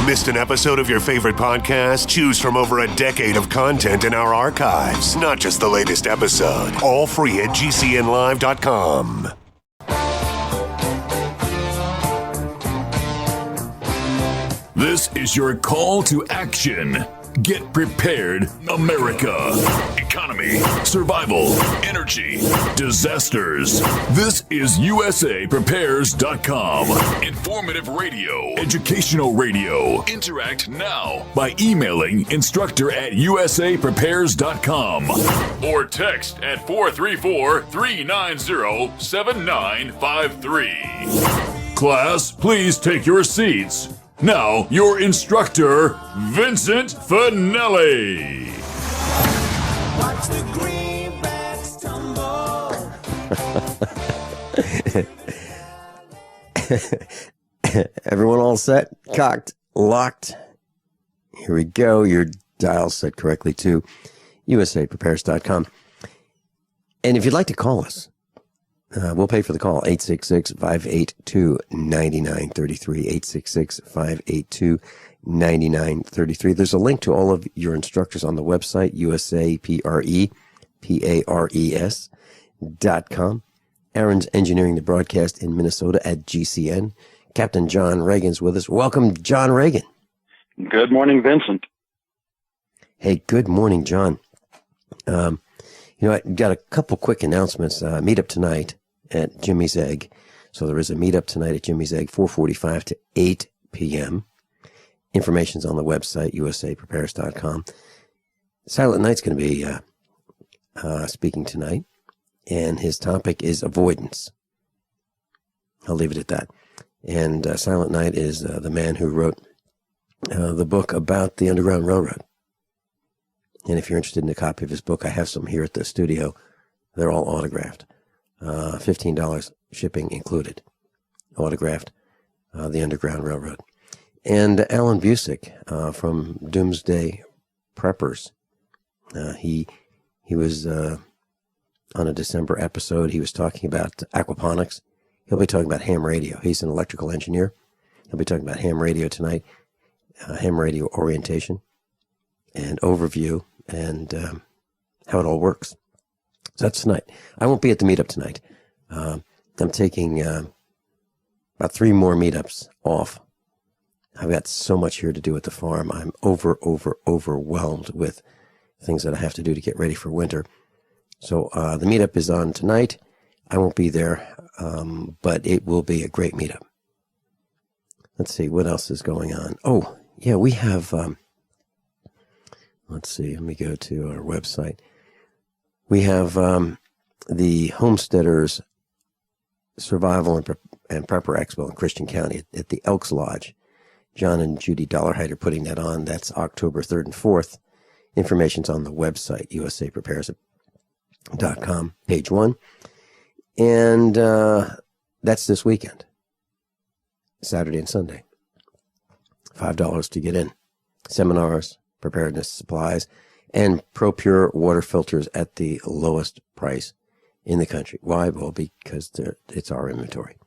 Missed an episode of your favorite podcast? Choose from over a decade of content in our archives, not just the latest episode. All free at gcnlive.com. This is your call to action. Get prepared, America. Economy, survival, energy, disasters. This is USAPrepares.com. Informative radio, educational radio. Interact now by emailing instructor@USAPrepares.com or text at 434-390-7953. Class, please take your seats. Now, your instructor, Vincent Finelli. Watch the greenbacks tumble. Everyone all set? Cocked? Locked? Here we go. Your dial set correctly to USAPrepares.com. And if you'd like to call us, we'll pay for the call, 866-582-9933, 866-582-9933. There's a link to all of your instructors on the website, USAPREPARES.com. Aaron's engineering the broadcast in Minnesota at GCN. Captain John Regan's with us. Welcome, John Regan. Good morning, Vincent. Hey, good morning, John. I got a couple quick announcements. Meetup tonight at Jimmy's Egg. So there is a meetup tonight at Jimmy's Egg, 4:45 to 8 p.m. Information's on the website, usaprepares.com. Silent Knight's going to be speaking tonight, and his topic is avoidance. I'll leave it at that. And Silent Knight is the man who wrote the book about the Underground Railroad. And if you're interested in a copy of his book, I have some here at the studio. They're all autographed. $15 shipping included. Autographed, the Underground Railroad. And Alan Busick from Doomsday Preppers. He was on a December episode. He was talking about aquaponics. He'll be talking about ham radio. He's an electrical engineer. He'll be talking about ham radio tonight, ham radio orientation and overview and how it all works. So that's tonight. I won't be at the meetup tonight. I'm taking about 3 more meetups off. I've got so much here to do at the farm. I'm overwhelmed with things that I have to do to get ready for winter. So the meetup is on tonight. I won't be there, but it will be a great meetup. Let's see, what else is going on? Oh, yeah, we have, let's see, let me go to our website. We have the Homesteaders Survival and Prepper Expo in Christian County at the Elks Lodge. John and Judy Dollarhide are putting that on. That's October 3rd and 4th. Information's on the website, usaprepares.com, page 1. And that's this weekend, Saturday and Sunday. $5 to get in. Seminars, preparedness supplies, and ProPure water filters at the lowest price in the country. Why? Well, because it's our inventory.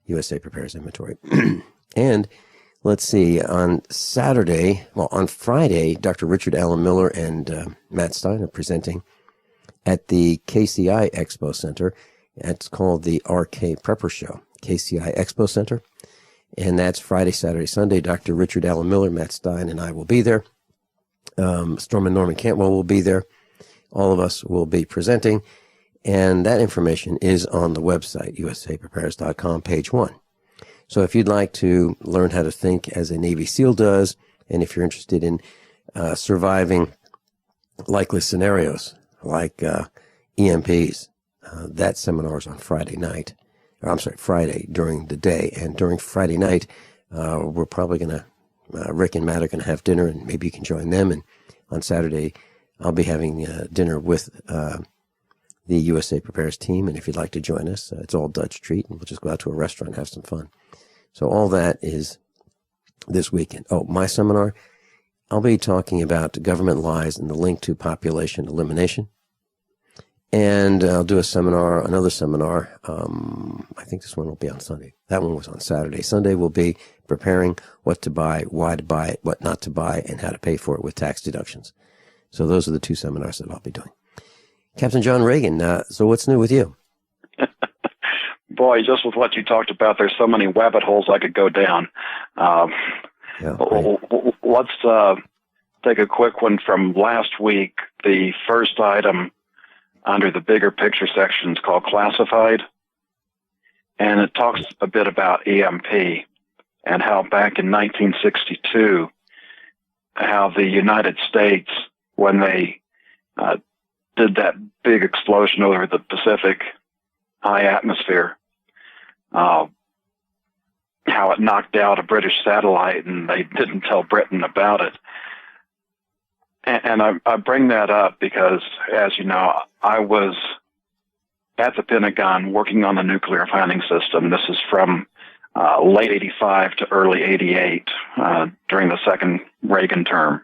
USA Prepares inventory. And let's see, on Friday, Dr. Richard Allen Miller and Matt Stein are presenting at the KCI Expo Center. It's called the RK Prepper Show, KCI Expo Center. And that's Friday, Saturday, Sunday. Dr. Richard Allen Miller, Matt Stein, and I will be there. Storm and Norman Cantwell will be there. All of us will be presenting. And that information is on the website, usaprepares.com, page 1. So if you'd like to learn how to think as a Navy SEAL does, and if you're interested in surviving likely scenarios like EMPs, that seminar is on Friday during the day. And during Friday night, we're probably going to, Rick and Matt are going to have dinner, and maybe you can join them. And on Saturday, I'll be having dinner with the USA Prepares team. And if you'd like to join us, it's all Dutch treat, and we'll just go out to a restaurant and have some fun. So all that is this weekend. Oh, my seminar, I'll be talking about government lies and the link to population elimination. And I'll do another seminar. I think this one will be on Sunday. That one was on Saturday. Sunday will be preparing what to buy, why to buy it, what not to buy, and how to pay for it with tax deductions. So those are the two seminars that I'll be doing. Captain John Regan, so what's new with you? Boy, just with what you talked about, there's so many rabbit holes I could go down. Let's take a quick one from last week. The first item under the bigger picture section is called classified, and it talks a bit about EMP and how back in 1962, how the United States, when they did that big explosion over the Pacific high atmosphere, how it knocked out a British satellite, and they didn't tell Britain about it. And I bring that up because, as you know, I was at the Pentagon working on the nuclear planning system. This is from late 85 to early 88 during the second Reagan term.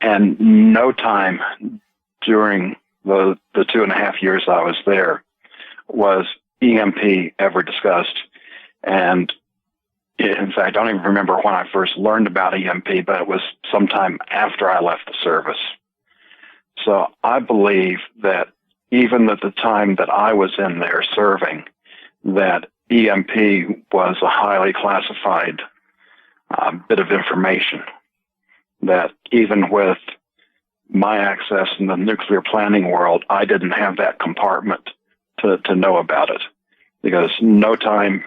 And no time during the 2.5 years I was there was EMP ever discussed. And in fact, I don't even remember when I first learned about EMP, but it was sometime after I left the service. So I believe that even at the time that I was in there serving, that EMP was a highly classified bit of information, that even with my access in the nuclear planning world, I didn't have that compartment to know about it, because no time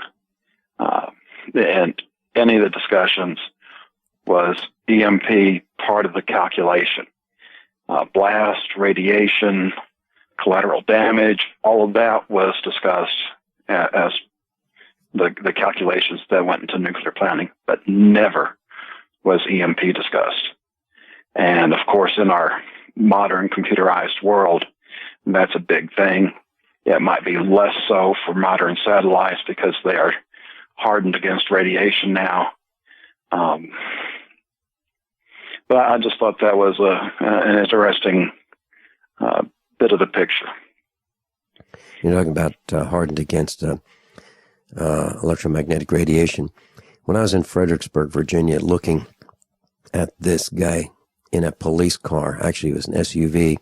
in any of the discussions was EMP part of the calculation. Blast, radiation, collateral damage, all of that was discussed as the calculations that went into nuclear planning, but never was EMP discussed. And of course, in our modern computerized world, that's a big thing. It might be less so for modern satellites because they are hardened against radiation now. But I just thought that was an interesting bit of the picture. You're talking about hardened against electromagnetic radiation. When I was in Fredericksburg, Virginia, looking at this guy in a police car, actually it was an SUV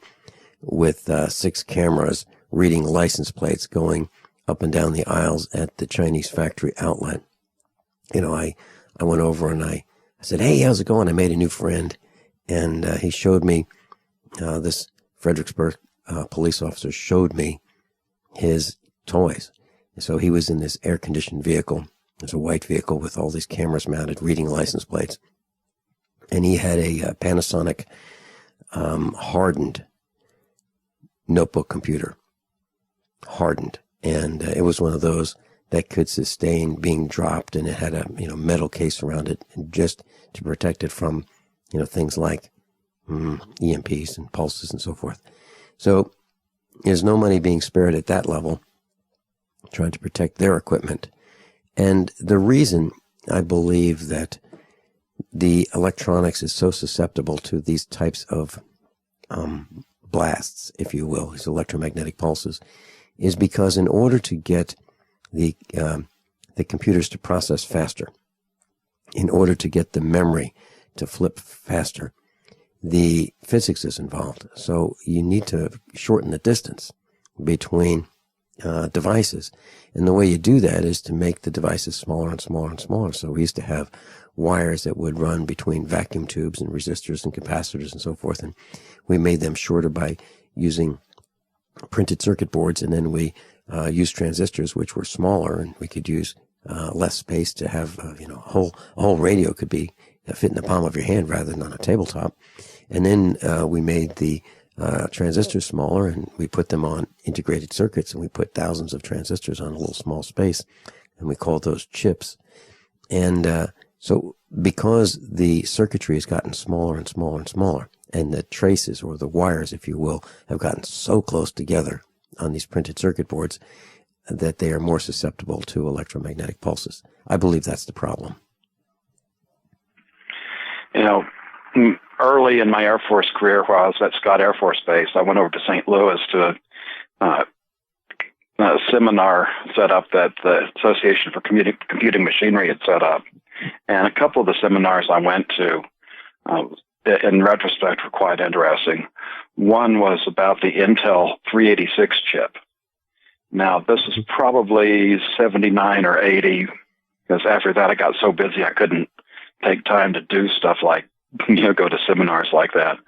with 6 cameras reading license plates going up and down the aisles at the Chinese factory outlet. You know, I went over and I said, "Hey, how's it going?" I made a new friend, and he showed me, this Fredericksburg police officer showed me his toys. So he was in this air-conditioned vehicle. It's a white vehicle with all these cameras mounted, reading license plates. And he had a Panasonic hardened notebook computer. Hardened. And it was one of those that could sustain being dropped, and it had a metal case around it, and just to protect it from things like EMPs and pulses and so forth. So there's no money being spared at that level, trying to protect their equipment. And the reason I believe that the electronics is so susceptible to these types of blasts, if you will, these electromagnetic pulses, is because in order to get the computers to process faster, in order to get the memory to flip faster, the physics is involved. So you need to shorten the distance between devices. And the way you do that is to make the devices smaller and smaller and smaller. So we used to have wires that would run between vacuum tubes and resistors and capacitors and so forth. And we made them shorter by using printed circuit boards. And then we used transistors, which were smaller, and we could use less space to have, a whole radio could be fit in the palm of your hand rather than on a tabletop. And then we made the transistors smaller, and we put them on integrated circuits, and we put thousands of transistors on a little small space, and we called those chips. And so because the circuitry has gotten smaller and smaller and smaller, and the traces, or the wires, if you will, have gotten so close together on these printed circuit boards that they are more susceptible to electromagnetic pulses. I believe that's the problem. early in my Air Force career, while I was at Scott Air Force Base, I went over to St. Louis to a seminar set up that the Association for Computing Machinery had set up. And a couple of the seminars I went to, in retrospect, were quite interesting. One was about the Intel 386 chip. Now, this is probably 79 or 80, because after that I got so busy I couldn't take time to do stuff like, go to seminars like that.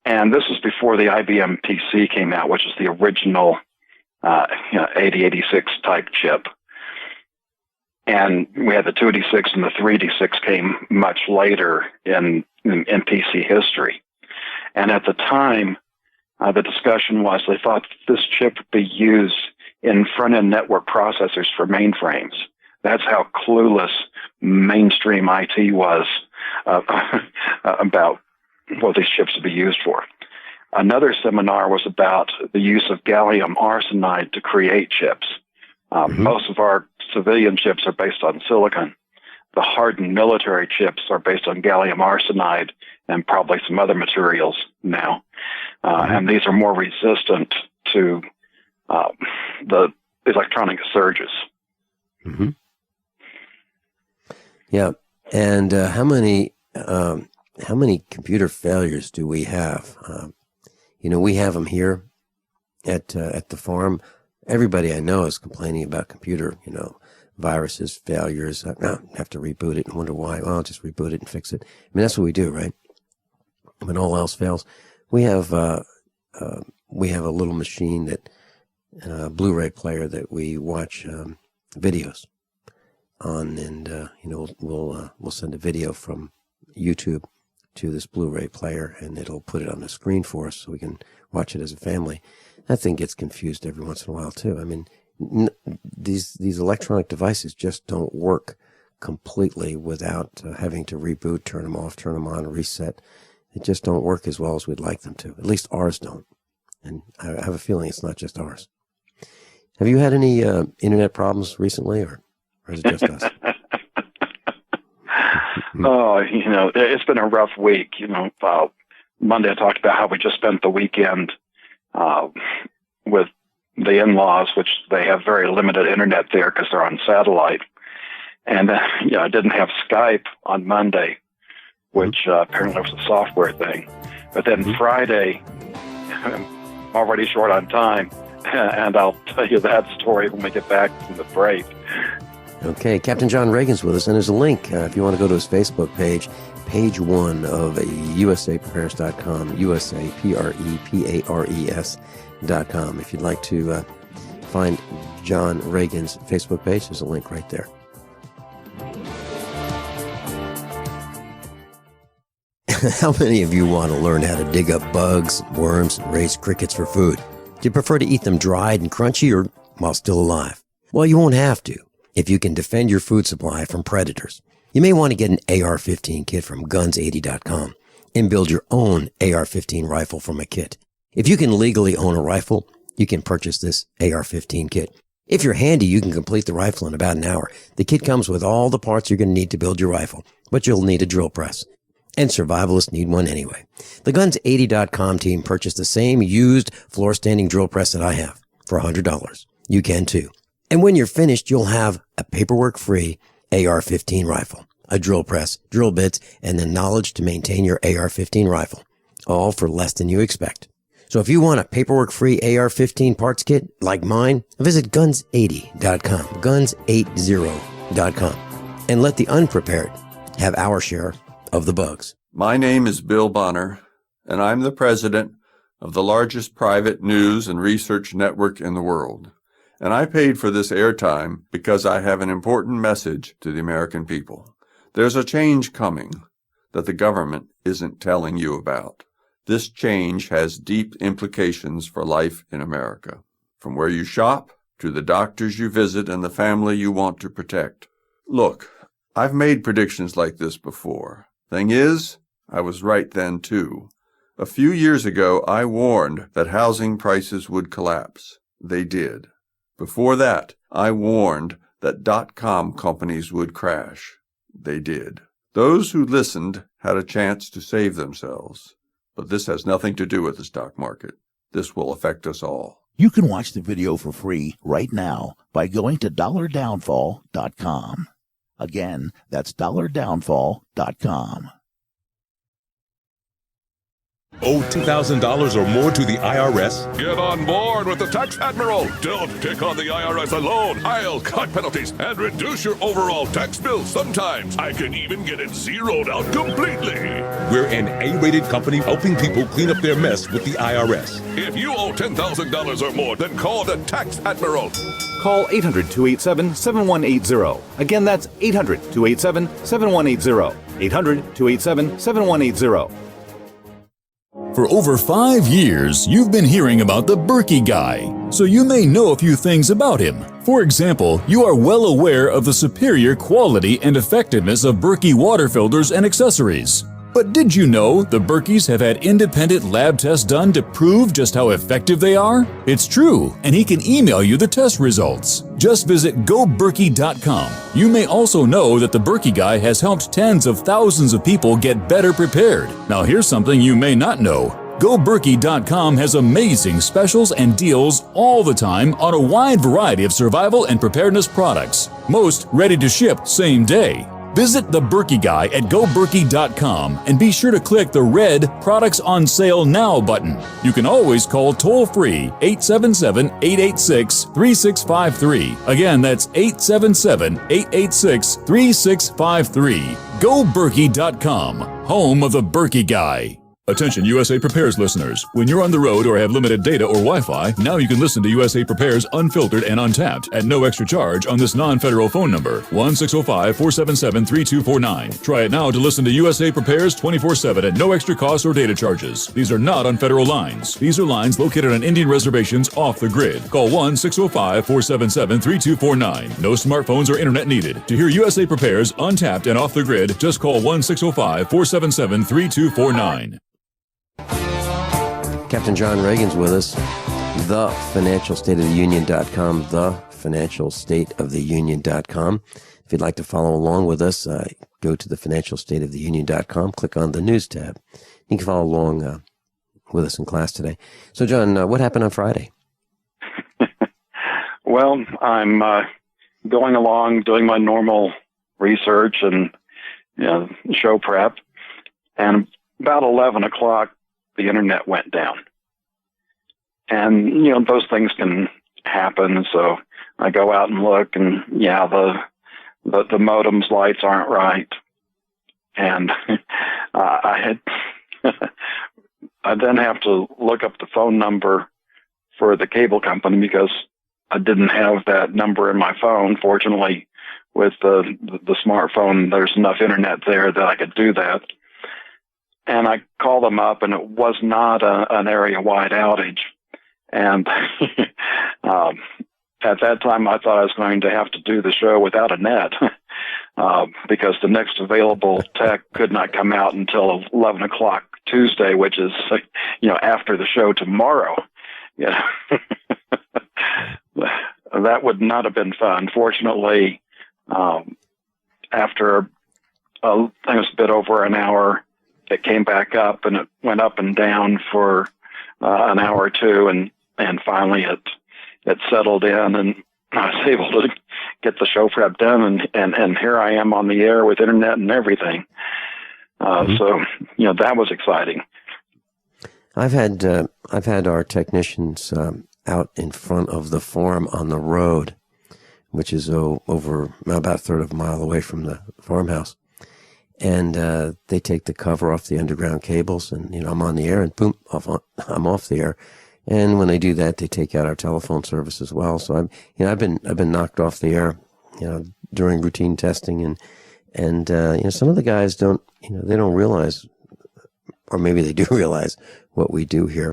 And this was before the IBM PC came out, which is the original 8086 type chip. And we had the 286 and the 386 came much later in PC history. And at the time, the discussion was they thought this chip would be used in front-end network processors for mainframes. That's how clueless mainstream IT was about what these chips would be used for. Another seminar was about the use of gallium arsenide to create chips. Most of our civilian chips are based on silicon. The hardened military chips are based on gallium arsenide and probably some other materials now. And these are more resistant to the electronic surges. Mm-hmm. Yeah. And how many computer failures do we have? We have them here at the farm. Everybody I know is complaining about computer, viruses, failures. I have to reboot it and wonder why. Well, I'll just reboot it and fix it. I mean, that's what we do, right? When all else fails, we have a little machine that Blu-ray player that we watch videos on, and we'll send a video from YouTube to this Blu-ray player, and it'll put it on the screen for us so we can watch it as a family. That thing gets confused every once in a while too. I mean, these electronic devices just don't work completely without having to reboot, turn them off, turn them on, reset. They just don't work as well as we'd like them to. At least ours don't. And I have a feeling it's not just ours. Have you had any internet problems recently, or is it just us? Oh, it's been a rough week. Monday I talked about how we just spent the weekend with the in-laws, which they have very limited internet there because they're on satellite. And, I didn't have Skype on Monday, which apparently was a software thing. But then Friday, I'm already short on time, and I'll tell you that story when we get back from the break. Okay, Captain John Regan's with us, and there's a link if you want to go to his Facebook page, page 1 of usaprepares.com, usaprepares.com. If you'd like to find John Regan's Facebook page, there's a link right there. How many of you want to learn how to dig up bugs, worms, and raise crickets for food? Do you prefer to eat them dried and crunchy or while still alive? Well, you won't have to if you can defend your food supply from predators. You may want to get an AR-15 kit from guns80.com and build your own AR-15 rifle from a kit. If you can legally own a rifle, you can purchase this AR-15 kit. If you're handy, you can complete the rifle in about an hour. The kit comes with all the parts you're going to need to build your rifle, but you'll need a drill press. And survivalists need one anyway. The Guns80.com team purchased the same used floor-standing drill press that I have for $100. You can too. And when you're finished, you'll have a paperwork-free AR-15 rifle, a drill press, drill bits, and the knowledge to maintain your AR-15 rifle, all for less than you expect. So if you want a paperwork-free AR-15 parts kit like mine, visit Guns80.com, Guns80.com, and let the unprepared have our share of the bugs. My name is Bill Bonner, and I'm the president of the largest private news and research network in the world. And I paid for this airtime because I have an important message to the American people. There's a change coming that the government isn't telling you about. This change has deep implications for life in America, from where you shop to the doctors you visit and the family you want to protect. Look, I've made predictions like this before. Thing is, I was right then too. A few years ago, I warned that housing prices would collapse. They did. Before that, I warned that .com companies would crash. They did. Those who listened had a chance to save themselves. But this has nothing to do with the stock market. This will affect us all. You can watch the video for free right now by going to dollardownfall.com. Again, that's dollardownfall.com. Owe $2,000 or more to the IRS? Get on board with the Tax Admiral. Don't pick on the IRS alone. I'll cut penalties and reduce your overall tax bill. Sometimes I can even get it zeroed out completely. We're an A-rated company helping people clean up their mess with the IRS. If you owe $10,000 or more, then call the Tax Admiral. Call 800-287-7180. Again, that's 800-287-7180. 800-287-7180. For over 5 years, you've been hearing about the Berkey guy, so you may know a few things about him. For example, you are well aware of the superior quality and effectiveness of Berkey water filters and accessories. But did you know the Berkeys have had independent lab tests done to prove just how effective they are? It's true, and he can email you the test results. Just visit goberkey.com. You may also know that the Berkey guy has helped tens of thousands of people get better prepared. Now here's something you may not know. GoBerkey.com has amazing specials and deals all the time on a wide variety of survival and preparedness products, most ready to ship same day. Visit the Berkey Guy at GoBerkey.com and be sure to click the red Products on Sale Now button. You can always call toll-free 877-886-3653. Again, that's 877-886-3653. GoBerkey.com, home of the Berkey Guy. Attention USA Prepares listeners. When you're on the road or have limited data or Wi-Fi, now you can listen to USA Prepares Unfiltered and Untapped at no extra charge on this non-federal phone number, 1-605-477-3249. Try it now to listen to USA Prepares 24/7 at no extra cost or data charges. These are not on federal lines. These are lines located on Indian reservations off the grid. Call 1-605-477-3249. No smartphones or internet needed. To hear USA Prepares Untapped and off the grid, just call 1-605-477-3249. Captain John Regan's with us. TheFinancialStateOfTheUnion.com. TheFinancialStateOfTheUnion.com. If you'd like to follow along with us, go to TheFinancialStateOfTheUnion.com. Click on the News tab. You can follow along with us in class today. So, John, what happened on Friday? Well, I'm going along doing my normal research and show prep, and about 11 o'clock, the internet went down. And, those things can happen. So I go out and look, and the modem's lights aren't right. And I then have to look up the phone number for the cable company because I didn't have that number in my phone. Fortunately, with the smartphone, there's enough internet there that I could do that. And I called them up, and it was not an area-wide outage. And at that time, I thought I was going to have to do the show without a net because the next available tech could not come out until 11 o'clock Tuesday, which is, after the show tomorrow. That would not have been fun. Fortunately, after I think it was a bit over an hour, it came back up, and it went up and down for an hour or two, and finally it settled in, and I was able to get the show prep done, and here I am on the air with internet and everything. So that was exciting. I've had our technicians out in front of the farm on the road, which is over about a third of a mile away from the farmhouse. And they take the cover off the underground cables, and I'm on the air, and boom, I'm off the air. And when they do that, they take out our telephone service as well. So I've been knocked off the air, during routine testing, and some of the guys don't realize, or maybe they do realize what we do here.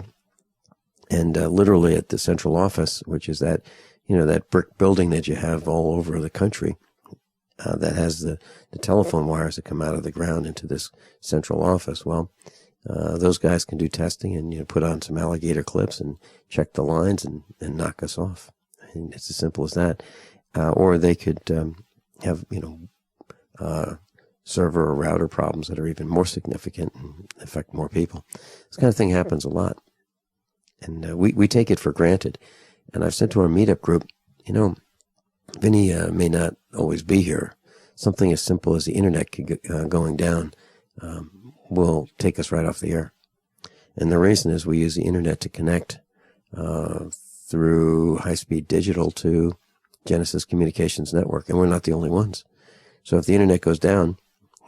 And literally at the central office, which is that brick building that you have all over the country. That has the telephone wires that come out of the ground into this central office. Well, those guys can do testing and put on some alligator clips and check the lines and knock us off. And it's as simple as that. Or they could have server or router problems that are even more significant and affect more people. This kind of thing happens a lot. And we take it for granted. And I've said to our meetup group, Vinny may not always be here. Something as simple as the internet going down will take us right off the air. And the reason is we use the internet to connect through high-speed digital to Genesis Communications Network, and we're not the only ones. So if the internet goes down,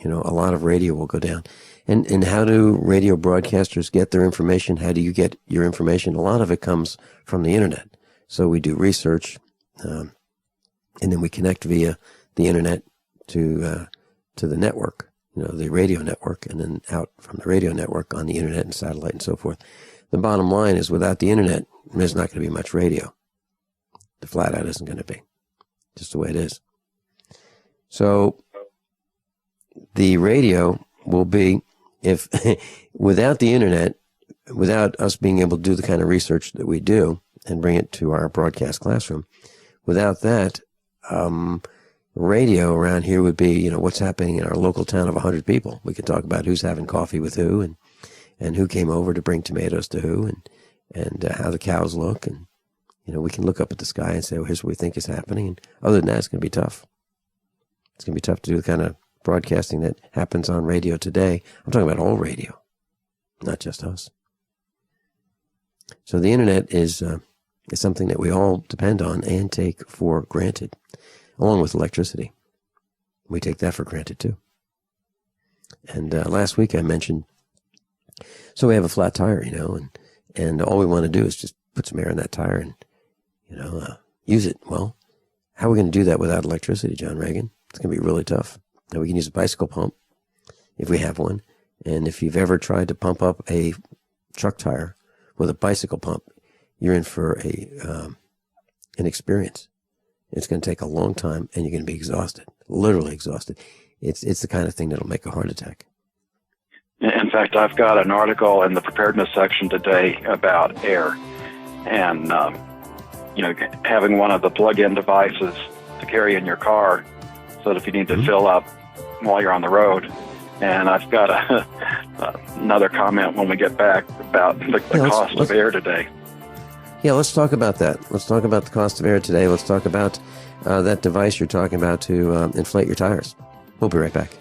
a lot of radio will go down. And how do radio broadcasters get their information? How do you get your information? A lot of it comes from the internet. So we do research, and then we connect via the internet to the network, the radio network, and then out from the radio network on the internet and satellite and so forth. The bottom line is without the internet, there's not going to be much radio. The flat out isn't going to be. Just the way it is. So the radio will be, if without the internet, without us being able to do the kind of research that we do and bring it to our broadcast classroom, without that, radio around here would be, what's happening in our local town of 100 people. We could talk about who's having coffee with who and who came over to bring tomatoes to who and how the cows look. And, we can look up at the sky and say, well, here's what we think is happening. And other than that, it's going to be tough. It's going to be tough to do the kind of broadcasting that happens on radio today. I'm talking about all radio, not just us. So the internet is something that we all depend on and take for granted, along with electricity. We take that for granted too. And last week I mentioned, so we have a flat tire, and all we want to do is just put some air in that tire and, use it. Well, how are we going to do that without electricity, John Regan? It's going to be really tough. Now, we can use a bicycle pump if we have one. And if you've ever tried to pump up a truck tire with a bicycle pump, you're in for an experience. It's going to take a long time, and you're going to be exhausted, literally exhausted. It's the kind of thing that'll make a heart attack. In fact, I've got an article in the preparedness section today about air and, having one of the plug-in devices to carry in your car so that if you need to fill up while you're on the road. And I've got another comment when we get back about the cost of air today. Yeah, let's talk about that. Let's talk about the cost of air today. Let's talk about that device you're talking about to inflate your tires. We'll be right back.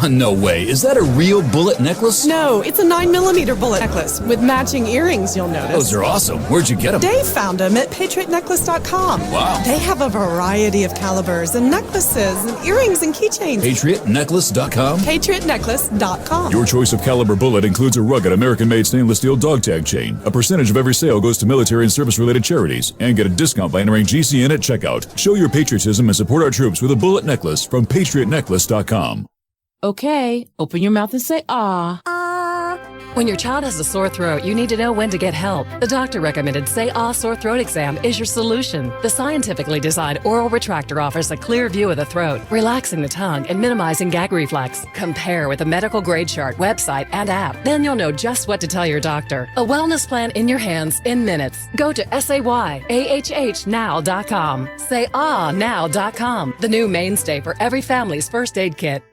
No way. Is that a real bullet necklace? No, it's a 9mm bullet necklace with matching earrings, you'll notice. Those are awesome. Where'd you get them? Dave found them at PatriotNecklace.com. Wow. They have a variety of calibers and necklaces and earrings and keychains. PatriotNecklace.com? PatriotNecklace.com. Your choice of caliber bullet includes a rugged American-made stainless steel dog tag chain. A percentage of every sale goes to military and service-related charities. And get a discount by entering GCN at checkout. Show your patriotism and support our troops with a bullet necklace from PatriotNecklace.com. Okay, open your mouth and say ah. When your child has a sore throat, you need to know when to get help. The doctor recommended Say Ah Sore Throat Exam is your solution. The scientifically designed oral retractor offers a clear view of the throat, relaxing the tongue and minimizing gag reflex. Compare with a medical grade chart, website, and app. Then you'll know just what to tell your doctor. A wellness plan in your hands in minutes. Go to SayAHHnow.com. SayAhNow.com, the new mainstay for every family's first aid kit.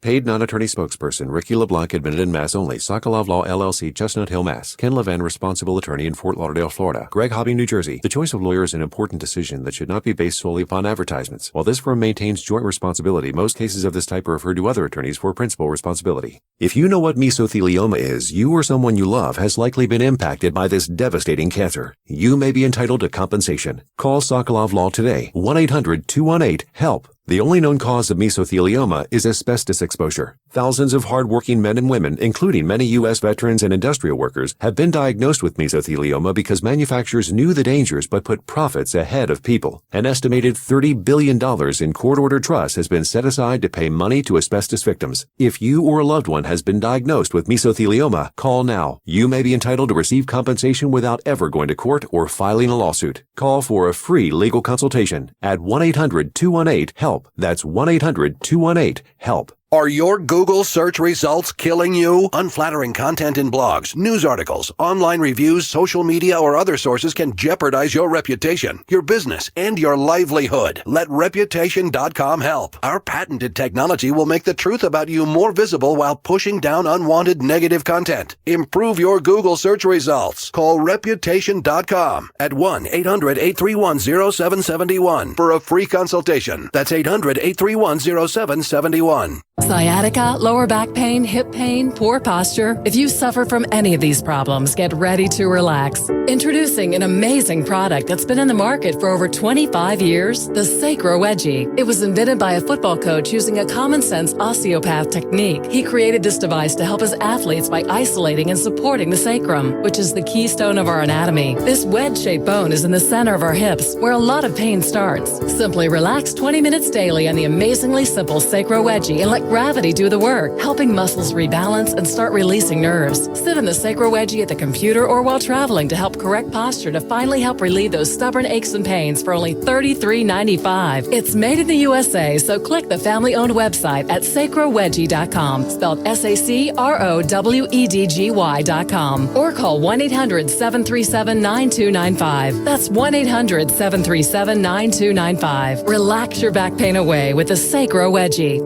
Paid non-attorney spokesperson Ricky LeBlanc admitted in Mass only. Sokolov Law LLC, Chestnut Hill, Mass. Ken Levan, responsible attorney in Fort Lauderdale, Florida. Greg Hobby, New Jersey. The choice of lawyer is an important decision that should not be based solely upon advertisements. While this firm maintains joint responsibility, most cases of this type are referred to other attorneys for principal responsibility. If you know what mesothelioma is, you or someone you love has likely been impacted by this devastating cancer. You may be entitled to compensation. Call Sokolov Law today. 1-800-218-HELP. The only known cause of mesothelioma is asbestos exposure. Thousands of hardworking men and women, including many U.S. veterans and industrial workers, have been diagnosed with mesothelioma because manufacturers knew the dangers but put profits ahead of people. An estimated $30 billion in court-ordered trust has been set aside to pay money to asbestos victims. If you or a loved one has been diagnosed with mesothelioma, call now. You may be entitled to receive compensation without ever going to court or filing a lawsuit. Call for a free legal consultation at 1-800-218-HELP. That's 1-800-218-HELP. Are your Google search results killing you? Unflattering content in blogs, news articles, online reviews, social media, or other sources can jeopardize your reputation, your business, and your livelihood. Let Reputation.com help. Our patented technology will make the truth about you more visible while pushing down unwanted negative content. Improve your Google search results. Call Reputation.com at 1-800-831-0771 for a free consultation. That's 800-831-0771. Sciatica, lower back pain, hip pain, poor posture. If you suffer from any of these problems, get ready to relax. Introducing an amazing product that's been in the market for over 25 years, the Sacro Wedgie. It was invented by a football coach using a common sense osteopath technique. He created this device to help his athletes by isolating and supporting the sacrum, which is the keystone of our anatomy. This wedge-shaped bone is in the center of our hips, where a lot of pain starts. Simply relax 20 minutes daily on the amazingly simple Sacro Wedgie and let gravity do the work, helping muscles rebalance and start releasing nerves. Sit in the Sacro Wedgie at the computer or while traveling to help correct posture to finally help relieve those stubborn aches and pains for only $33.95. It's made in the USA, so click the family-owned website at sacrowedgie.com, spelled SACROWEDGY.com, or call 1-800-737-9295. That's 1-800-737-9295. Relax your back pain away with the Sacro Wedgie.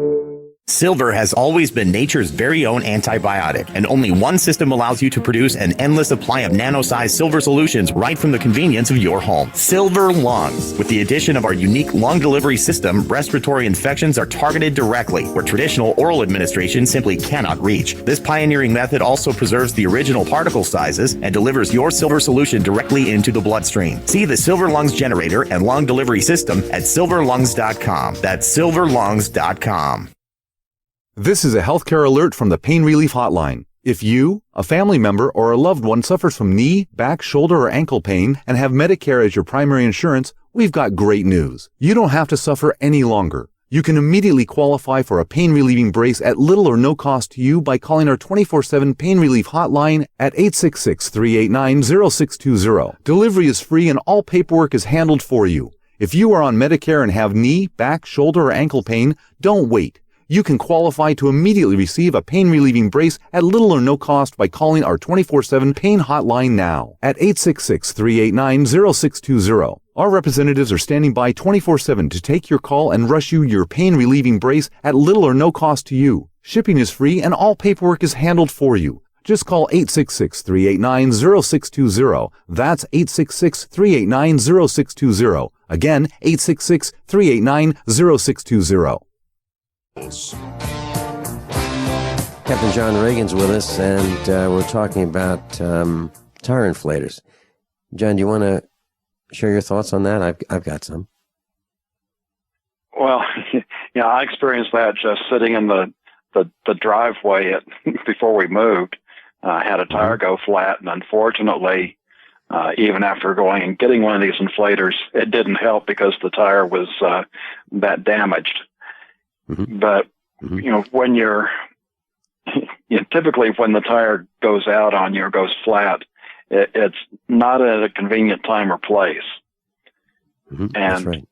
Silver has always been nature's very own antibiotic, and only one system allows you to produce an endless supply of nano-sized silver solutions right from the convenience of your home. Silver Lungs. With the addition of our unique lung delivery system, respiratory infections are targeted directly, where traditional oral administration simply cannot reach. This pioneering method also preserves the original particle sizes and delivers your silver solution directly into the bloodstream. See the Silver Lungs generator and lung delivery system at silverlungs.com. That's silverlungs.com. This is a healthcare alert from the Pain Relief Hotline. If you, a family member, or a loved one suffers from knee, back, shoulder, or ankle pain and have Medicare as your primary insurance, we've got great news. You don't have to suffer any longer. You can immediately qualify for a pain-relieving brace at little or no cost to you by calling our 24/7 Pain Relief Hotline at 866-389-0620. Delivery is free and all paperwork is handled for you. If you are on Medicare and have knee, back, shoulder, or ankle pain, don't wait. You can qualify to immediately receive a pain-relieving brace at little or no cost by calling our 24/7 Pain Hotline now at 866-389-0620. Our representatives are standing by 24/7 to take your call and rush you your pain-relieving brace at little or no cost to you. Shipping is free and all paperwork is handled for you. Just call 866-389-0620. That's 866-389-0620. Again, 866-389-0620. Captain John Regan's with us, and we're talking about tire inflators. John, do you want to share your thoughts on that? I've got some. Well, yeah, I experienced that just sitting in the driveway before we moved. I had a tire go flat, and unfortunately, even after going and getting one of these inflators, it didn't help because the tire was that damaged. Mm-hmm. But, when typically when the tire goes out on you or goes flat, it's not at a convenient time or place. Mm-hmm. And, that's right.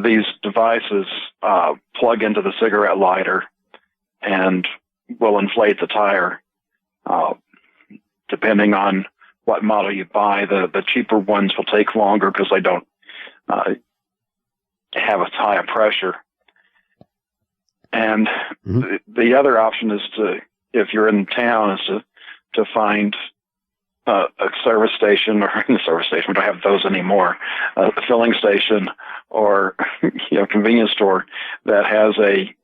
These devices plug into the cigarette lighter and will inflate the tire. Depending on what model you buy, the cheaper ones will take longer because they don't have as high a pressure. And the other option is if you're in town, is to find a service station, or a service station. We don't have those anymore. A filling station or convenience store that has a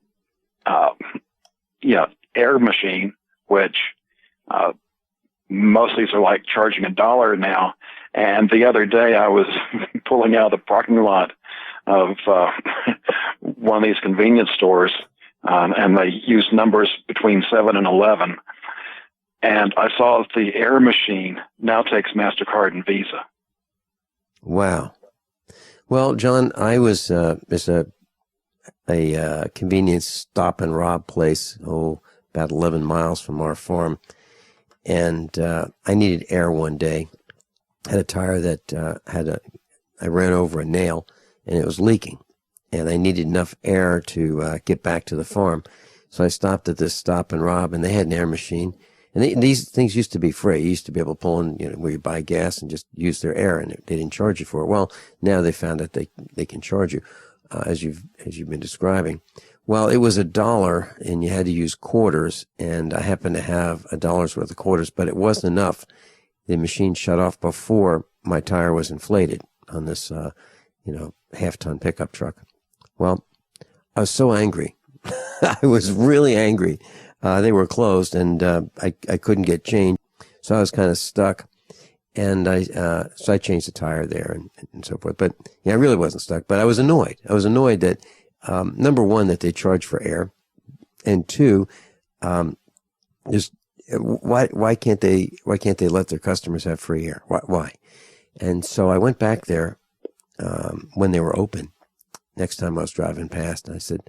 air machine, which most of these are like charging $1 now. And the other day I was pulling out of the parking lot of one of these convenience stores. And they use numbers between 7 and 11. And I saw that the air machine now takes MasterCard and Visa. Wow. Well, John, I was there's a convenience stop and rob place, about 11 miles from our farm. And I needed air one day. I had a tire that I ran over a nail, and it was leaking. and I needed enough air to get back to the farm. So I stopped at this Stop and Rob, and they had an air machine. And these things used to be free. You used to be able to pull in, where you buy gas and just use their air, and they didn't charge you for it. Well, now they found that they can charge you, as you've been describing. Well, it was $1, and you had to use quarters, and I happened to have $1 worth of quarters, but it wasn't enough. The machine shut off before my tire was inflated on this, half-ton pickup truck. Well, I was so angry. I was really angry. They were closed, and I couldn't get change, so I was kind of stuck. And so I changed the tire there and so forth. But I really wasn't stuck. But I was annoyed. I was annoyed that number one, that they charge for air, and two, why can't they let their customers have free air? Why? And so I went back there when they were open. Next time I was driving past, and I said,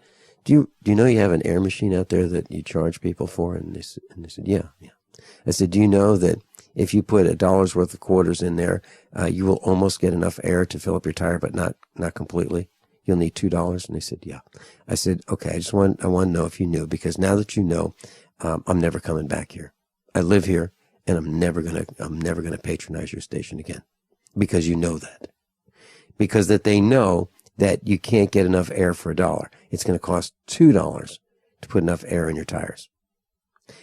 Do you know you have an air machine out there that you charge people for? And they said, yeah. I said, do you know that if you put $1 worth of quarters in there, you will almost get enough air to fill up your tire, but not completely? You'll need $2. And they said, yeah. I said, okay, I want to know if you knew, because now that you know, I'm never coming back here. I live here, and I'm never gonna patronize your station again, because you know that. Because that they know that you can't get enough air for $1. It's going to cost $2 to put enough air in your tires.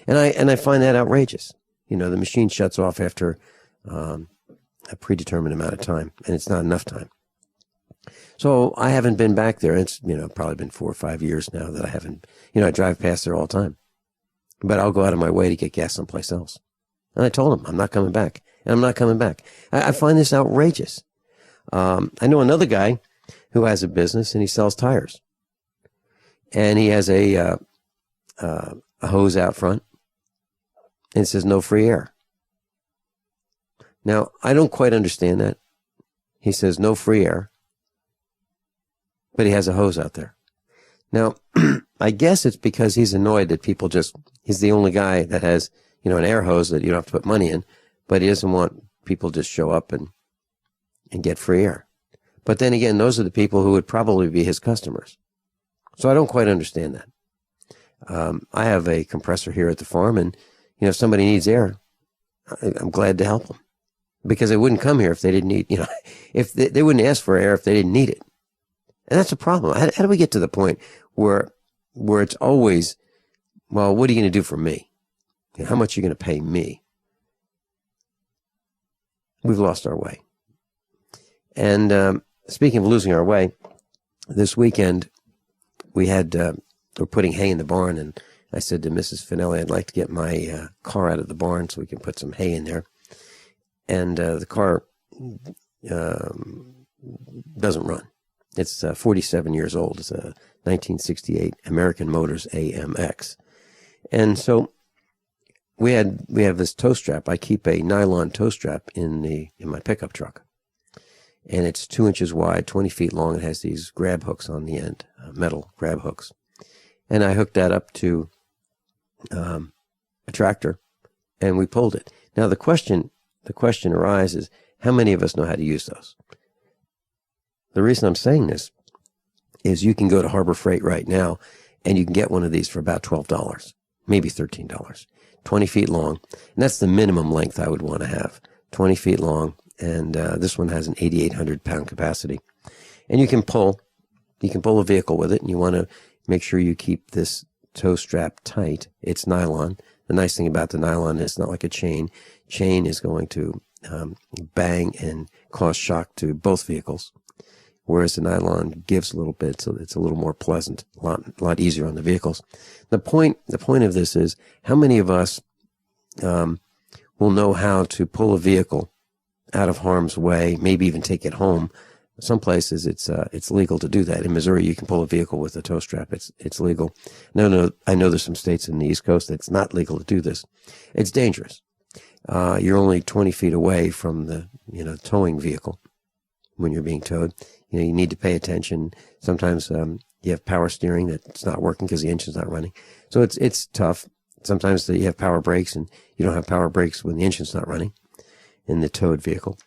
And I find that outrageous. The machine shuts off after a predetermined amount of time, and it's not enough time. So I haven't been back there. It's, probably been 4 or 5 years now that I haven't, I drive past there all the time. But I'll go out of my way to get gas someplace else. And I told him, I'm not coming back. And I'm not coming back. I find this outrageous. I know another guy who has a business, and he sells tires. And he has a hose out front, and it says no free air. Now, I don't quite understand that. He says no free air, but he has a hose out there. Now, I guess it's because he's annoyed that he's the only guy that has, an air hose that you don't have to put money in, but he doesn't want people to just show up and get free air. But then again, those are the people who would probably be his customers. So I don't quite understand that. I have a compressor here at the farm, and, if somebody needs air, I'm glad to help them. Because they wouldn't come here if they didn't need, if they wouldn't ask for air if they didn't need it. And that's a problem. How do we get to the point where it's always, well, what are you going to do for me? How much are you going to pay me? We've lost our way. And speaking of losing our way, this weekend we're putting hay in the barn, and I said to Mrs. Finelli, I'd like to get my car out of the barn so we can put some hay in there. And the car doesn't run. It's 47 years old. It's a 1968 American Motors AMX. And so we have this tow strap. I keep a nylon tow strap in my pickup truck. And it's 2 inches wide, 20 feet long. It has these grab hooks on the end, metal grab hooks. And I hooked that up to a tractor, and we pulled it. Now the question arises, how many of us know how to use those? The reason I'm saying this is you can go to Harbor Freight right now, and you can get one of these for about $12, maybe $13, 20 feet long. And that's the minimum length I would want to have, 20 feet long. And this one has an 8,800 pound capacity. And you can pull a vehicle with it, and you want to make sure you keep this tow strap tight. It's nylon. The nice thing about the nylon is it's not like a chain. Chain is going to bang and cause shock to both vehicles, whereas the nylon gives a little bit, so it's a little more pleasant, a lot easier on the vehicles. The point of this is, how many of us will know how to pull a vehicle out of harm's way, maybe even take it home? Some places it's legal to do that. In Missouri, you can pull a vehicle with a tow strap. It's legal. No, I know there's some states in the East Coast that's not legal to do this. It's dangerous. You're only 20 feet away from the towing vehicle when you're being towed. You need to pay attention. Sometimes you have power steering that's not working because the engine's not running. So it's tough. Sometimes you have power brakes, and you don't have power brakes when the engine's not running in the towed vehicle.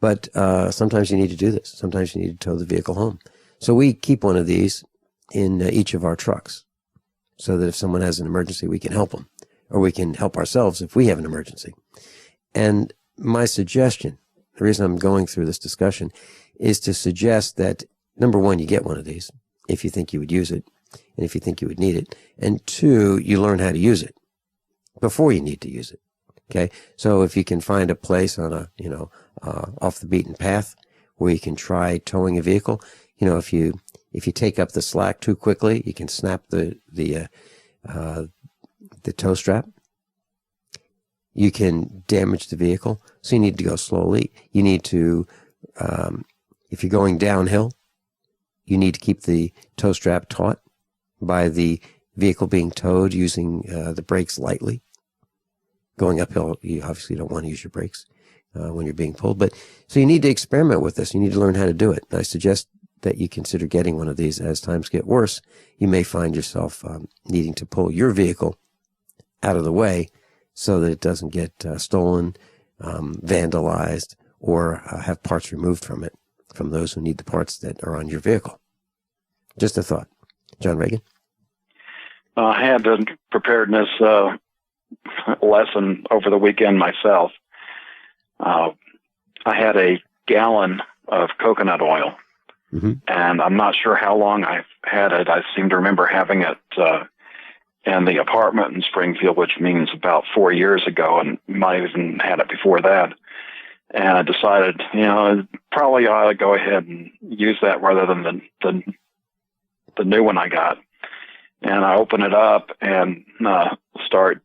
But sometimes you need to do this. Sometimes you need to tow the vehicle home. So we keep one of these in each of our trucks so that if someone has an emergency, we can help them, or we can help ourselves if we have an emergency. And my suggestion, the reason I'm going through this discussion, is to suggest that, number one, you get one of these if you think you would use it and if you think you would need it. And two, you learn how to use it before you need to use it. Okay. So if you can find a place on a, off the beaten path where you can try towing a vehicle, if you take up the slack too quickly, you can snap the tow strap. You can damage the vehicle. So you need to go slowly. You need to, if you're going downhill, you need to keep the tow strap taut by the vehicle being towed using the brakes lightly. Going uphill, you obviously don't want to use your brakes when you're being pulled. But so you need to experiment with this. You need to learn how to do it. And I suggest that you consider getting one of these. As times get worse, you may find yourself needing to pull your vehicle out of the way so that it doesn't get stolen, vandalized, or have parts removed from it, from those who need the parts that are on your vehicle. Just a thought. John Regan? I had a preparedness lesson over the weekend myself. I had a gallon of coconut oil, and I'm not sure how long I've had it. I seem to remember having it in the apartment in Springfield, which means about 4 years ago, and might have even had it before that. And I decided, probably ought to go ahead and use that rather than the new one I got. And I open it up and start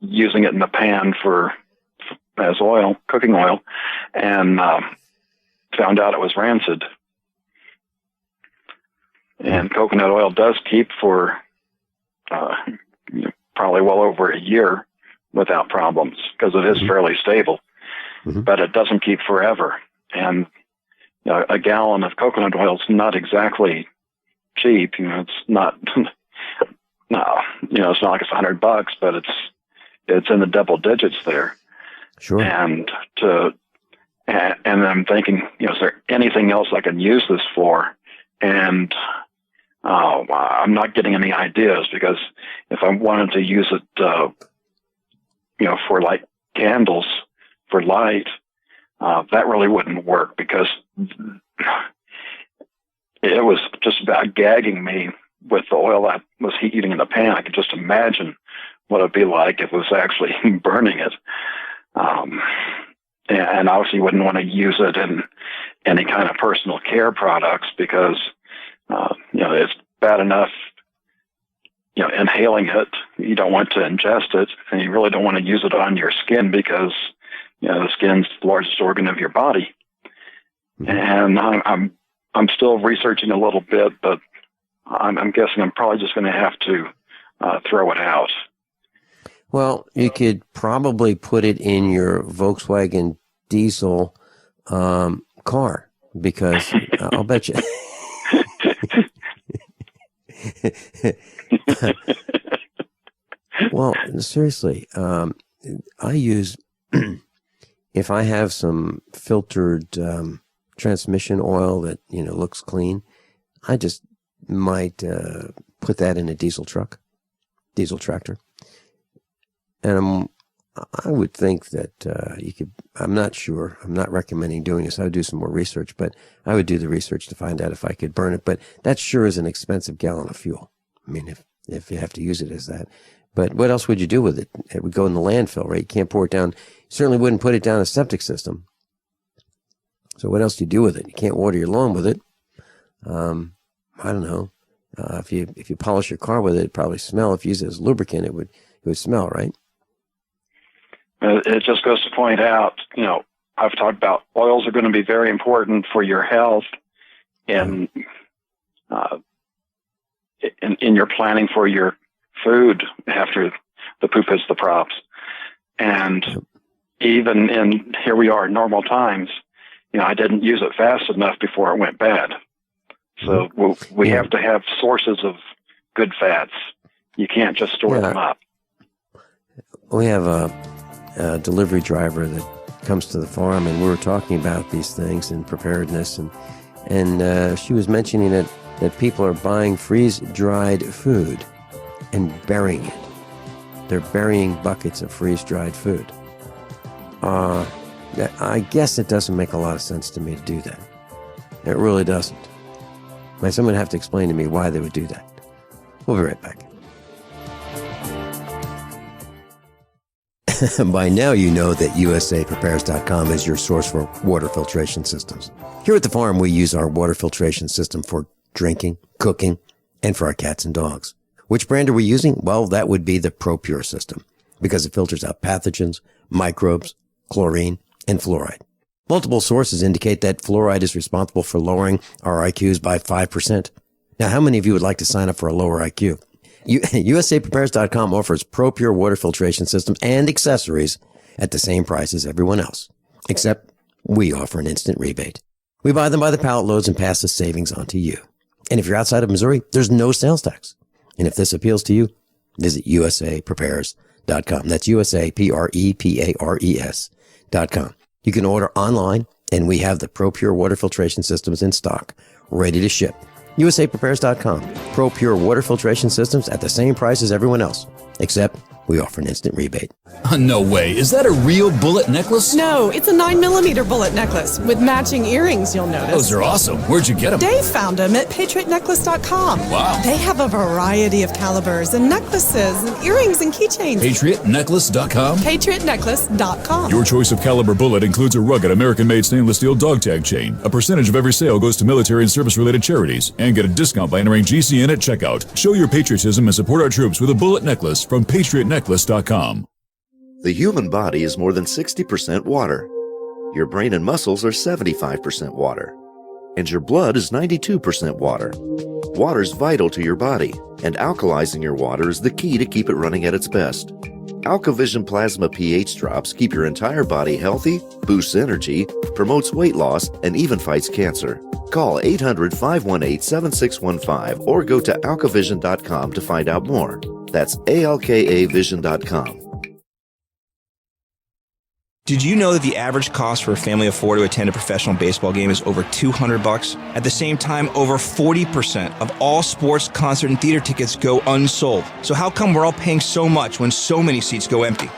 using it in the pan as oil, cooking oil, and found out it was rancid. And coconut oil does keep for probably well over a year without problems because it is fairly stable, but it doesn't keep forever. And a gallon of coconut oil is not exactly cheap. It's not, it's not like it's $100, but it's in the double digits there. Sure. And I'm thinking, is there anything else I can use this for? And I'm not getting any ideas, because if I wanted to use it, for like candles for light, that really wouldn't work, because it was just about gagging me with the oil that was heating in the pan. I could just imagine what it'd be like if it was actually burning it. And obviously wouldn't want to use it in any kind of personal care products, because, it's bad enough, inhaling it. You don't want to ingest it, and you really don't want to use it on your skin, because, the skin's the largest organ of your body. And I'm still researching a little bit, but I'm guessing I'm probably just going to have to throw it out. Well, you could probably put it in your Volkswagen diesel car, because I'll bet you. Well, seriously, I use, if I have some filtered transmission oil that, looks clean, I just might put that in a diesel tractor. And I would think that you could, I'm not sure, I'm not recommending doing this. I would do some more research, but I would do the research to find out if I could burn it. But that sure is an expensive gallon of fuel. I mean, if you have to use it as that. But what else would you do with it? It would go in the landfill, right? You can't pour it down. You certainly wouldn't put it down a septic system. So what else do you do with it? You can't water your lawn with it. I don't know. If you polish your car with it, it'd probably smell. If you use it as lubricant, it would smell, right? It just goes to point out, I've talked about oils are going to be very important for your health in your planning for your food after the poop hits the props. And even here we are in normal times, I didn't use it fast enough before it went bad. So we have to have sources of good fats. You can't just store them up. We have a delivery driver that comes to the farm, and we were talking about these things and preparedness, and and she was mentioning that people are buying freeze-dried food and burying it. They're burying buckets of freeze-dried food. I guess it doesn't make a lot of sense to me to do that. It really doesn't. Someone would have to explain to me why they would do that. We'll be right back. By now you know that USAPrepares.com is your source for water filtration systems. Here at the farm, we use our water filtration system for drinking, cooking, and for our cats and dogs. Which brand are we using? Well, that would be the ProPure system, because it filters out pathogens, microbes, chlorine, and fluoride. Multiple sources indicate that fluoride is responsible for lowering our IQs by 5%. Now, how many of you would like to sign up for a lower IQ? USAPrepares.com offers ProPure water filtration systems and accessories at the same price as everyone else, except we offer an instant rebate. We buy them by the pallet loads and pass the savings on to you. And if you're outside of Missouri, there's no sales tax. And if this appeals to you, visit USAPrepares.com. That's USAPrepares.com. You can order online, and we have the ProPure water filtration systems in stock, ready to ship. USAPrepares.com. ProPure water filtration systems at the same price as everyone else, except we offer an instant rebate. No way. Is that a real bullet necklace? No, it's a 9mm bullet necklace with matching earrings, you'll notice. Those are awesome. Where'd you get them? Dave found them at PatriotNecklace.com. Wow. They have a variety of calibers and necklaces and earrings and keychains. PatriotNecklace.com? PatriotNecklace.com. Your choice of caliber bullet includes a rugged American-made stainless steel dog tag chain. A percentage of every sale goes to military and service-related charities. And get a discount by entering GCN at checkout. Show your patriotism and support our troops with a bullet necklace from PatriotNecklace.com. The human body is more than 60% water. Your brain and muscles are 75% water. And your blood is 92% water. Water's vital to your body, and alkalizing your water is the key to keep it running at its best. AlkaVision Plasma pH drops keep your entire body healthy, boosts energy, promotes weight loss, and even fights cancer. Call 800-518-7615 or go to alkavision.com to find out more. That's ALKAvision.com. Did you know that the average cost for a family of four to attend a professional baseball game is over $200? At the same time, over 40% of all sports, concert, and theater tickets go unsold. So how come we're all paying so much when so many seats go empty?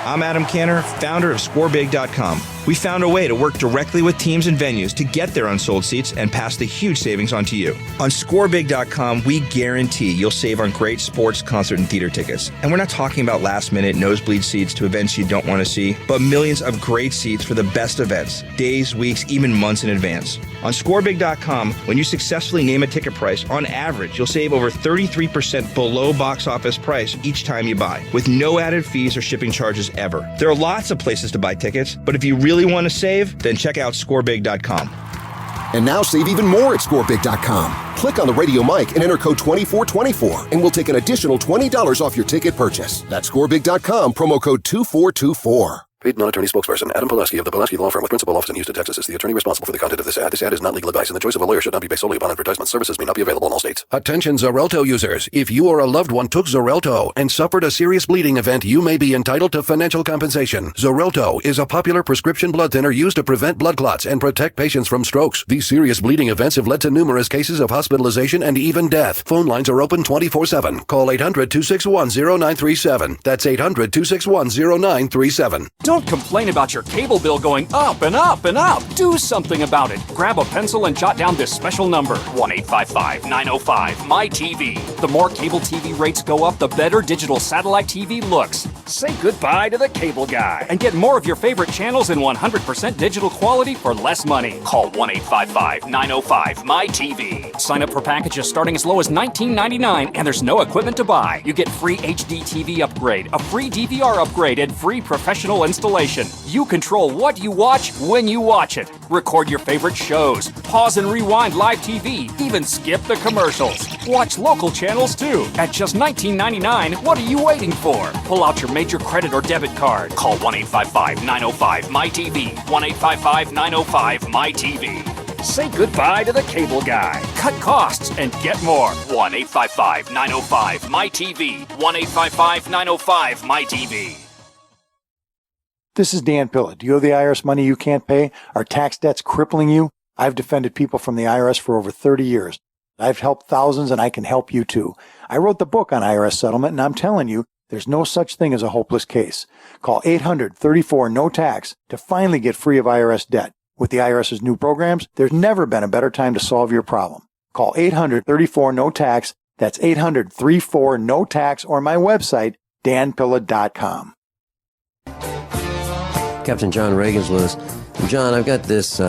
I'm Adam Canner, founder of ScoreBig.com. We found a way to work directly with teams and venues to get their unsold seats and pass the huge savings on to you. On ScoreBig.com, we guarantee you'll save on great sports, concert, and theater tickets. And we're not talking about last-minute nosebleed seats to events you don't want to see, but millions of great seats for the best events, days, weeks, even months in advance. On ScoreBig.com, when you successfully name a ticket price, on average, you'll save over 33% below box office price each time you buy, with no added fees or shipping charges ever. There are lots of places to buy tickets, but if you really want to save, then check out ScoreBig.com. And now save even more at ScoreBig.com. Click on the radio mic and enter code 2424, and we'll take an additional $20 off your ticket purchase. That's ScoreBig.com, promo code 2424. Paid non-attorney spokesperson Adam Pulaski of the Pulaski Law Firm with principal office in Houston, Texas is the attorney responsible for the content of this ad. This ad is not legal advice, and the choice of a lawyer should not be based solely upon advertisement. Services may not be available in all states. Attention Xarelto users. If you or a loved one took Xarelto and suffered a serious bleeding event, you may be entitled to financial compensation. Xarelto is a popular prescription blood thinner used to prevent blood clots and protect patients from strokes. These serious bleeding events have led to numerous cases of hospitalization and even death. Phone lines are open 24/7. Call 800-261-0937. That's 800-261-0937. Don't complain about your cable bill going up and up and up. Do something about it. Grab a pencil and jot down this special number, 1-855-905-MY-TV. The more cable TV rates go up, the better digital satellite TV looks. Say goodbye to the cable guy and get more of your favorite channels in 100% digital quality for less money. Call 1-855-905-MY-TV. Sign up for packages starting as low as $19.99, and there's no equipment to buy. You get free HD TV upgrade, a free DVR upgrade, and free professional installation. You control what you watch when you watch it. Record your favorite shows, pause and rewind live TV, even skip the commercials. Watch local channels too. At just $19.99, what are you waiting for? Pull out your major credit or debit card. Call 1-855-905-MY-TV. 1-855-905-MY-TV. Say goodbye to the cable guy. Cut costs and get more. 1-855-905-MY-TV. 1-855-905-MY-TV. This is Dan Pilla. Do you owe the IRS money you can't pay? Are tax debts crippling you? I've defended people from the IRS for over 30 years. I've helped thousands, and I can help you too. I wrote the book on IRS settlement, and I'm telling you, there's no such thing as a hopeless case. Call 800-34-NO-TAX to finally get free of IRS debt. With the IRS's new programs, there's never been a better time to solve your problem. Call 800-34-NO-TAX. That's 800-34-NO-TAX, or my website, danpilla.com. Captain John Regan's with us. John, I've got this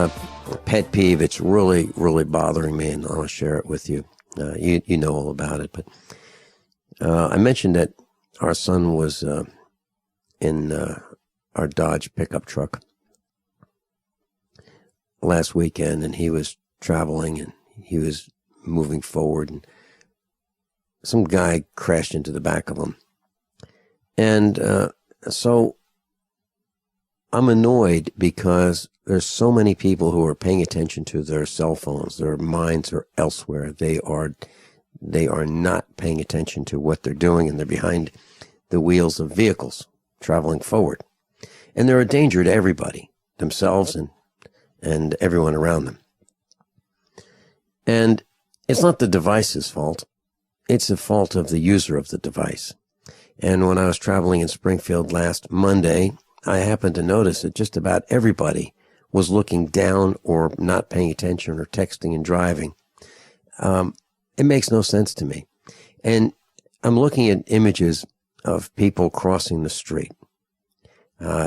pet peeve. It's really, really bothering me, and I want to share it with you. You know all about it, but I mentioned that our son was in our Dodge pickup truck last weekend, and he was traveling, and he was moving forward, and some guy crashed into the back of him. And so I'm annoyed because there's so many people who are paying attention to their cell phones. Their minds are elsewhere. They are not paying attention to what they're doing, and they're behind the wheels of vehicles traveling forward. And they're a danger to everybody, themselves and everyone around them. And it's not the device's fault. It's the fault of the user of the device. And when I was traveling in Springfield last Monday, I happened to notice that just about everybody was looking down or not paying attention or texting and driving. It makes no sense to me. And I'm looking at images of people crossing the street.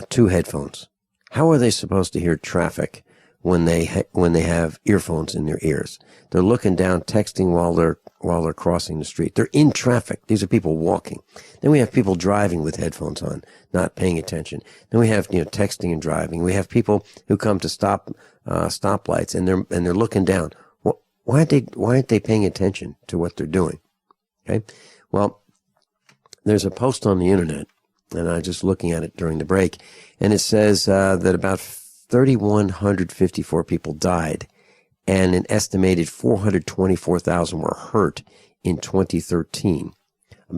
2 headphones. How are they supposed to hear traffic when they have earphones in their ears? They're looking down, texting while they're crossing the street. They're in traffic. These are people walking. Then we have people driving with headphones on, not paying attention. Then we have texting and driving. We have people who come to stoplights and they're looking down. Why aren't they paying attention to what they're doing? Okay, well, there's a post on the internet, and I was just looking at it during the break, and it says that about 3,154 people died, and an estimated 424,000 were hurt in 2013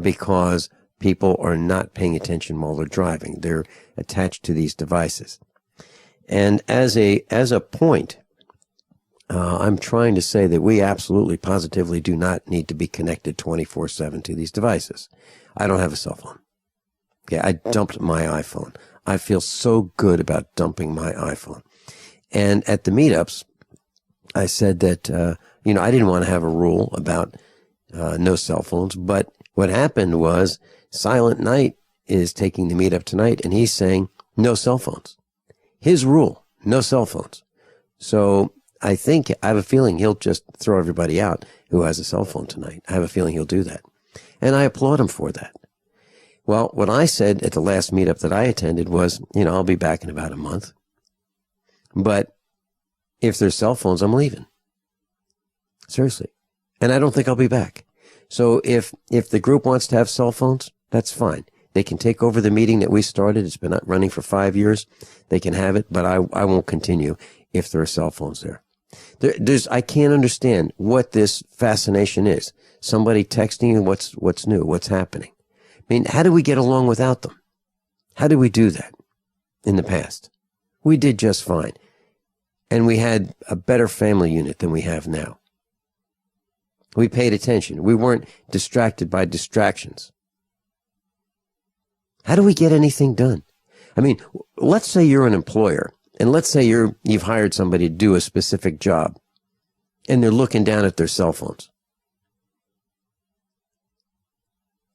because people are not paying attention while they're driving. They're attached to these devices. And as a point, I'm trying to say that we absolutely, positively do not need to be connected 24/7 to these devices. I don't have a cell phone. Okay, I dumped my iPhone. I feel so good about dumping my iPhone. And at the meetups, I said that, I didn't want to have a rule about no cell phones, but what happened was Silent Night is taking the meetup tonight, and he's saying no cell phones. His rule, no cell phones. So I have a feeling he'll just throw everybody out who has a cell phone tonight. I have a feeling he'll do that. And I applaud him for that. Well, what I said at the last meetup that I attended was, I'll be back in about a month. But if there's cell phones, I'm leaving. Seriously. And I don't think I'll be back. So if the group wants to have cell phones, that's fine. They can take over the meeting that we started. It's been running for 5 years. They can have it, but I won't continue if there are cell phones there. I can't understand what this fascination is. Somebody texting you what's new, what's happening. I mean, how do we get along without them? How did we do that in the past? We did just fine. And we had a better family unit than we have now. We paid attention. We weren't distracted by distractions. How do we get anything done? I mean, let's say you're an employer, and let's say you've hired somebody to do a specific job, and they're looking down at their cell phones.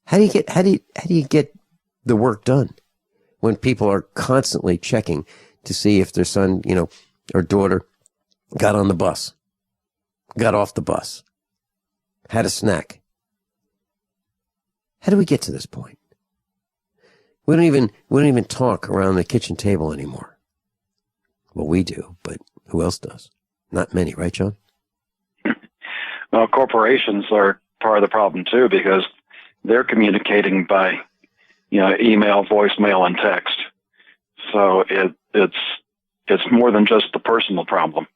How do you get the work done when people are constantly checking to see if their son, or daughter got on the bus, got off the bus, had a snack? How do we get to this point? We don't even talk around the kitchen table anymore. Well, we do, but who else does? Not many, right, John? Well, corporations are part of the problem too, because they're communicating by, email, voicemail, and text. So it's more than just the personal problem.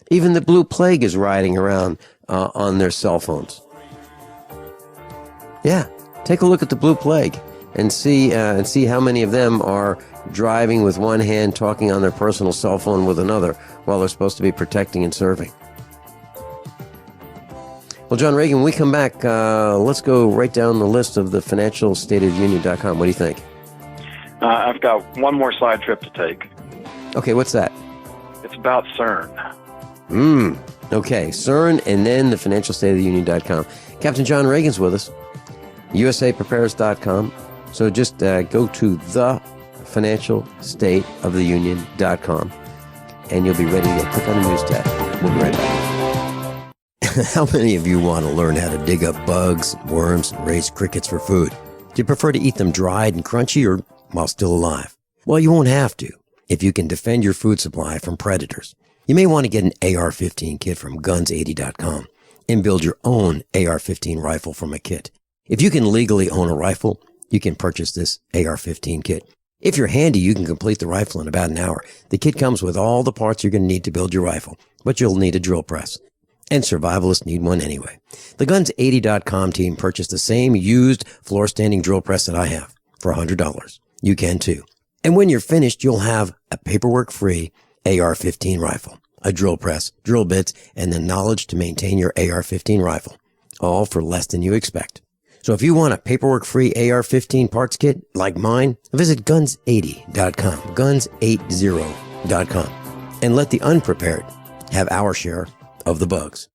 Even the Blue Plague is riding around on their cell phones. Yeah, take a look at the Blue Plague. and see how many of them are driving with one hand, talking on their personal cell phone with another, while they're supposed to be protecting and serving. Well, John Regan, when we come back, let's go right down the list of the financialstateofunion.com. What do you think? I've got one more side trip to take. Okay, what's that? It's about CERN. Okay, CERN and then the financialstateofunion.com. Captain John Regan's with us, usaprepares.com. So just go to the financialstateoftheunion.com and you'll be ready to click on the news tab. We'll be right back. How many of you want to learn how to dig up bugs, worms, and raise crickets for food? Do you prefer to eat them dried and crunchy or while still alive? Well, you won't have to if you can defend your food supply from predators. You may want to get an AR-15 kit from guns80.com and build your own AR-15 rifle from a kit. If you can legally own a rifle, you can purchase this AR-15 kit. If you're handy, you can complete the rifle in about an hour. The kit comes with all the parts you're going to need to build your rifle, but you'll need a drill press. And survivalists need one anyway. The Guns80.com team purchased the same used floor-standing drill press that I have for $100. You can too. And when you're finished, you'll have a paperwork-free AR-15 rifle, a drill press, drill bits, and the knowledge to maintain your AR-15 rifle, all for less than you expect. So if you want a paperwork-free AR-15 parts kit like mine, visit Guns80.com, Guns80.com, and let the unprepared have our share of the bugs.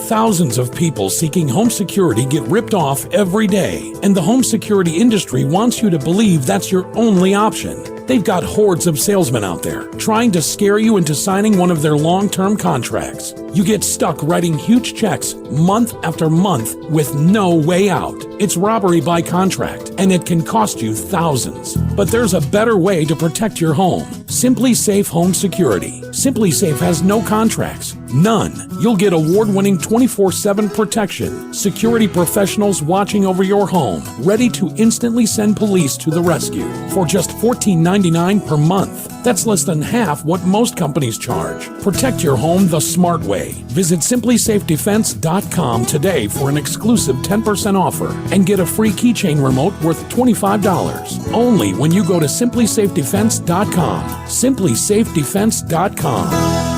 Thousands of people seeking home security get ripped off every day, and the home security industry wants you to believe that's your only option. They've got hordes of salesmen out there trying to scare you into signing one of their long-term contracts. You get stuck writing huge checks month after month with no way out. It's robbery by contract, and it can cost you thousands. But there's a better way to protect your home. Simply Safe Home Security. Simply Safe has no contracts. None. You'll get award-winning 24/7 protection. Security professionals watching over your home, ready to instantly send police to the rescue for just $14.99 per month. That's less than half what most companies charge. Protect your home the smart way. Visit simplysafedefense.com today for an exclusive 10% offer and get a free keychain remote worth $25. Only when you go to simplysafedefense.com. simplysafedefense.com.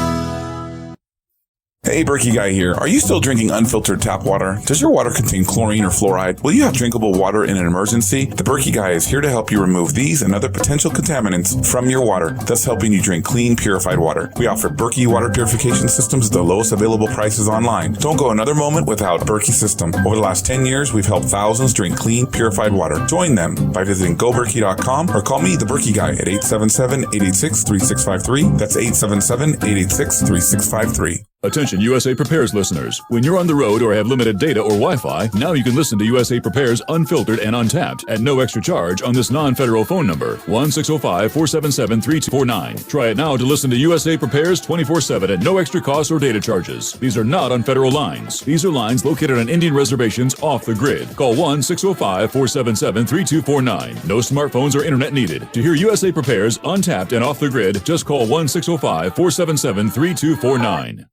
Hey, Berkey Guy here. Are you still drinking unfiltered tap water? Does your water contain chlorine or fluoride? Will you have drinkable water in an emergency? The Berkey Guy is here to help you remove these and other potential contaminants from your water, thus helping you drink clean, purified water. We offer Berkey water purification systems at the lowest available prices online. Don't go another moment without Berkey system. Over the last 10 years, we've helped thousands drink clean, purified water. Join them by visiting goberkey.com or call me, the Berkey Guy, at 877-886-3653. That's 877-886-3653. Attention USA Prepares listeners. When you're on the road or have limited data or Wi-Fi, now you can listen to USA Prepares Unfiltered and Untapped at no extra charge on this non-federal phone number, 1-605-477-3249. Try it now to listen to USA Prepares 24/7 at no extra cost or data charges. These are not on federal lines. These are lines located on Indian reservations off the grid. Call 1-605-477-3249. No smartphones or internet needed. To hear USA Prepares Untapped and Off the Grid, just call 1-605-477-3249.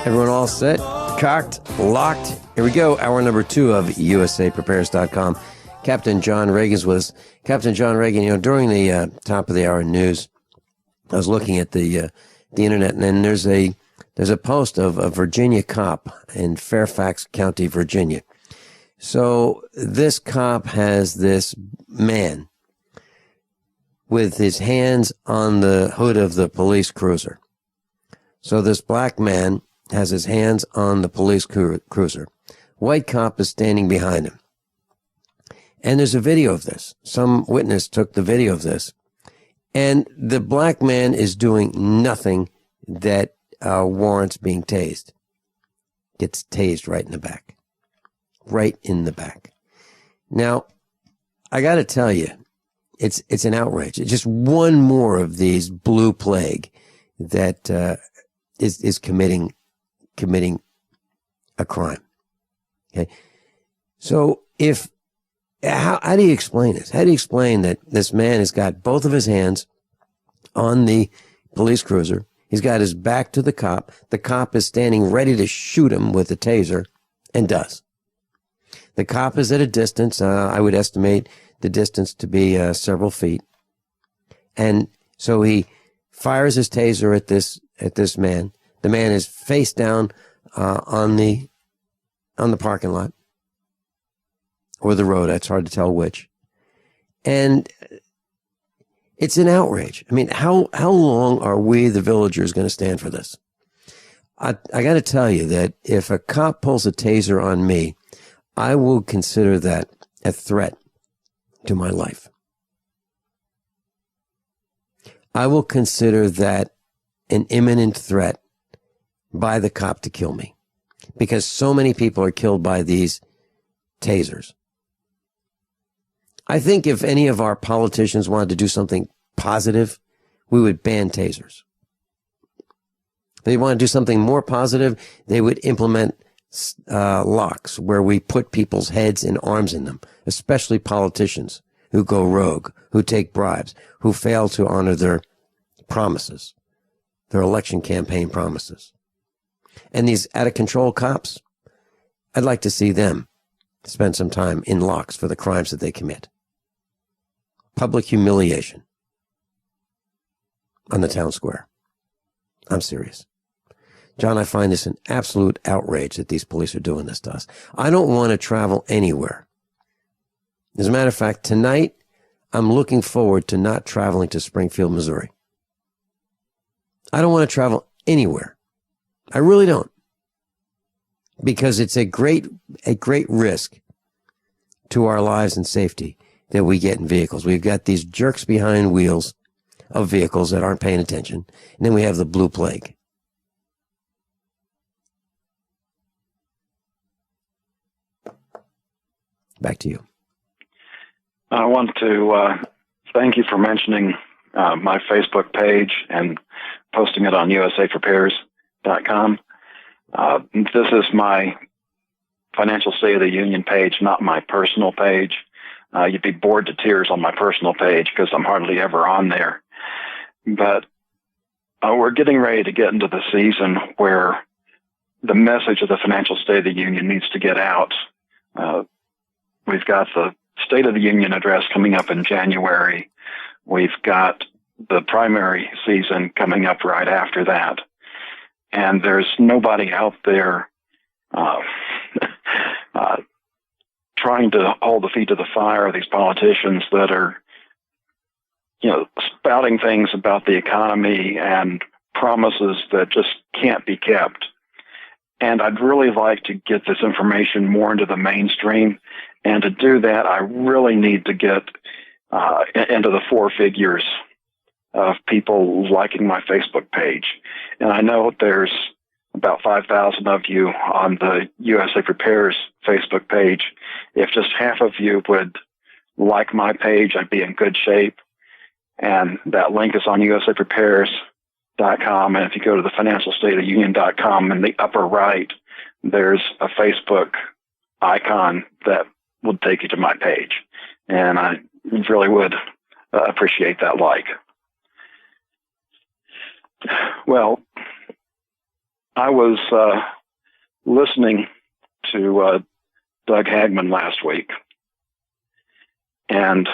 Everyone all set, cocked, locked? Here we go. Hour number 2 of usaprepares.com. Captain John Regan's with us. Captain John Regan, during the top of the hour news, I was looking at the internet, and then there's a post of a Virginia cop in Fairfax County, Virginia. So this cop has this man with his hands on the hood of the police cruiser. So this black man has his hands on the police cruiser. White cop is standing behind him. And there's a video of this. Some witness took the video of this. And the black man is doing nothing that warrants being tased. Gets tased right in the back. Right in the back. Now, I got to tell you, it's an outrage. It's just one more of these blue plague that is committing a crime. Okay. So how do you explain this? How do you explain that this man has got both of his hands on the police cruiser? He's got his back to the cop. The cop is standing ready to shoot him with a taser, and does. The cop is at a distance. I would estimate the distance to be several feet. And so he fires his taser at this man. The man is face down on the parking lot or the road. It's hard to tell which. And it's an outrage. I mean, how long are we, the villagers, going to stand for this? I got to tell you that if a cop pulls a taser on me, I will consider that a threat to my life. I will consider that an imminent threat by the cop to kill me, because so many people are killed by these tasers. I think if any of our politicians wanted to do something positive, we would ban tasers. If they want to do something more positive, they would implement locks where we put people's heads and arms in them, especially politicians who go rogue, who take bribes, who fail to honor their promises, their election campaign promises. And these out-of-control cops, I'd like to see them spend some time in locks for the crimes that they commit. Public humiliation on the town square. I'm serious. John, I find this an absolute outrage that these police are doing this to us. I don't want to travel anywhere. As a matter of fact, tonight, I'm looking forward to not traveling to Springfield, Missouri. I don't want to travel anywhere. I really don't. Because it's a great risk to our lives and safety that we get in vehicles. We've got these jerks behind wheels of vehicles that aren't paying attention. And then we have the blue plague. Back to you. I want to thank you for mentioning my Facebook page and posting it on usaprepares.com. This is my Financial State of the Union page, not my personal page. You'd be bored to tears on my personal page because I'm hardly ever on there. But we're getting ready to get into the season where the message of the Financial State of the Union needs to get out. We've got the State of the Union address coming up in January. We've got the primary season coming up right after that. And there's nobody out there trying to hold the feet to the fire of these politicians that are, spouting things about the economy and promises that just can't be kept. And I'd really like to get this information more into the mainstream. And to do that, I really need to get into the four figures of people liking my Facebook page. And I know there's about 5,000 of you on the USA Prepares Facebook page. If just half of you would like my page, I'd be in good shape. And that link is on usaprepares.com. And if you go to the financialstateofunion.com, in the upper right, there's a Facebook icon that will take you to my page. And I really would appreciate that like. Well, I was listening to Doug Hagman last week, and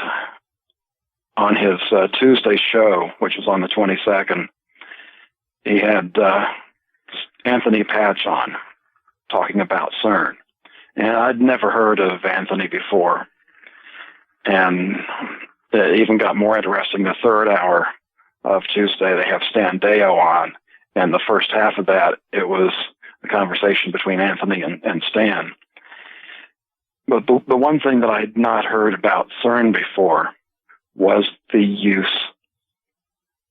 on his Tuesday show, which was on the 22nd, he had Anthony Patch on talking about CERN. And I'd never heard of Anthony before. And it even got more interesting. The third hour of Tuesday, they have Stan Deo on. And the first half of that, it was a conversation between Anthony and Stan. But the one thing that I had not heard about CERN before was the use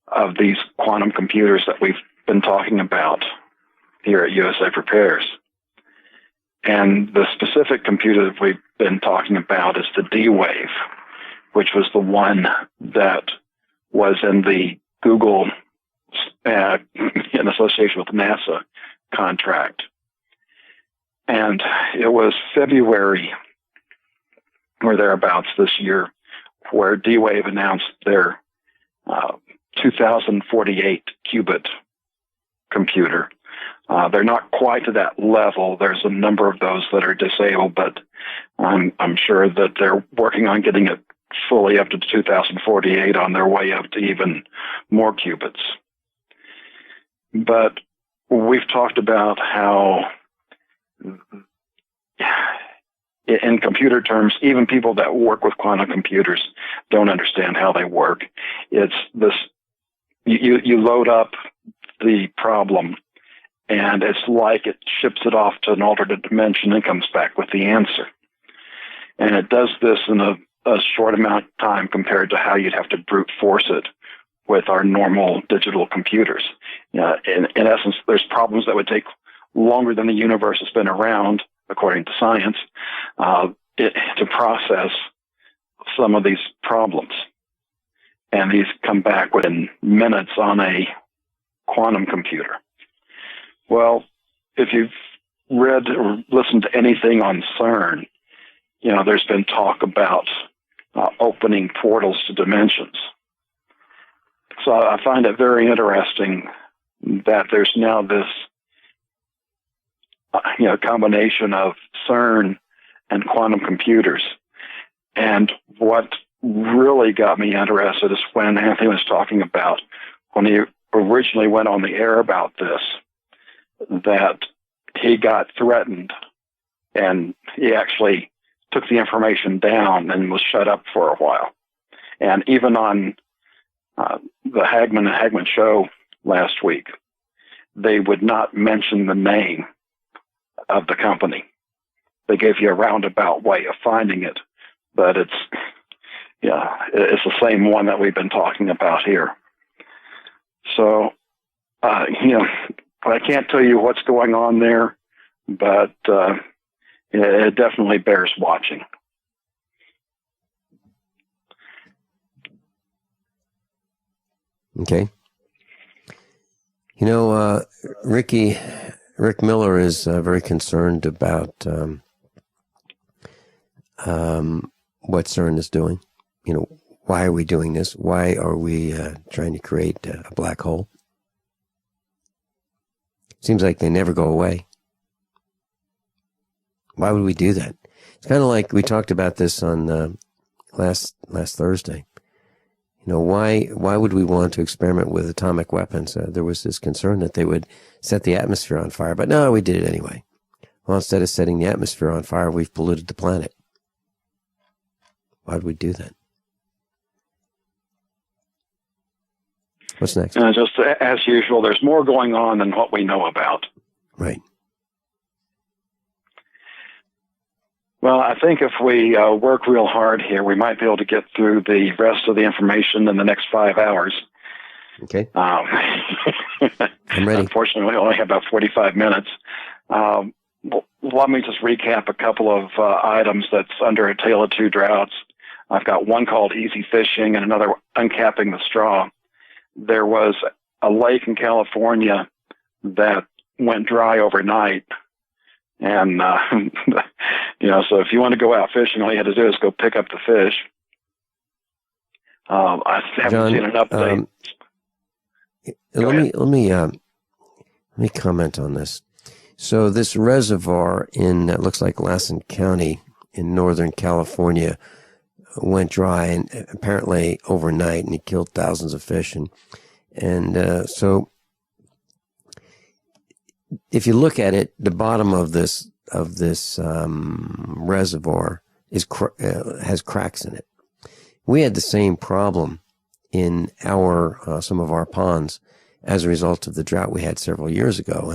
of these quantum computers that we've been talking about here at USA Prepares. And the specific computer that we've been talking about is the D-Wave, which was the one that was in the Google, in association with the NASA contract. And it was February or thereabouts this year where D-Wave announced their 2048 qubit computer. They're not quite to that level. There's a number of those that are disabled, but I'm sure that they're working on getting it fully up to 2048 on their way up to even more qubits. But we've talked about how, in computer terms, even people that work with quantum computers don't understand how they work. It's this, you load up the problem, and it's like it ships it off to an alternate dimension and comes back with the answer. And it does this in a short amount of time compared to how you'd have to brute force it with our normal digital computers. In essence, there's problems that would take longer than the universe has been around, according to science, to process some of these problems. And these come back within minutes on a quantum computer. Well, if you've read or listened to anything on CERN, there's been talk about opening portals to dimensions. So I find it very interesting that there's now this combination of CERN and quantum computers. And what really got me interested is when Anthony was talking about, when he originally went on the air about this, that he got threatened and he actually took the information down and was shut up for a while. And even on the Hagman and Hagman show last week, they would not mention the name of the company. They gave you a roundabout way of finding it, but it's the same one that we've been talking about here. So, I can't tell you what's going on there, but it definitely bears watching. Okay. Rick Miller is very concerned about what CERN is doing. Why are we doing this? Why are we trying to create a black hole? Seems like they never go away. Why would we do that? It's kind of like we talked about this on last Thursday. Why would we want to experiment with atomic weapons? There was this concern that they would set the atmosphere on fire, but no, we did it anyway. Well, instead of setting the atmosphere on fire, we've polluted the planet. Why would we do that? What's next? Just as usual, there's more going on than what we know about. Right. Well, I think if we work real hard here, we might be able to get through the rest of the information in the next 5 hours. Okay. I'm ready. Unfortunately, we only have about 45 minutes. Let me just recap a couple of items that's under A Tale of Two Droughts. I've got one called Easy Fishing and another Uncapping the Straw. There was a lake in California that went dry overnight. And, so if you want to go out fishing, all you had to do is go pick up the fish. I haven't seen an update. Let me comment on this. So this reservoir in, looks like Lassen County in Northern California went dry and apparently overnight, and it killed thousands of fish. So if you look at it, the bottom of this reservoir has cracks in it. We had the same problem in some of our ponds as a result of the drought we had several years ago,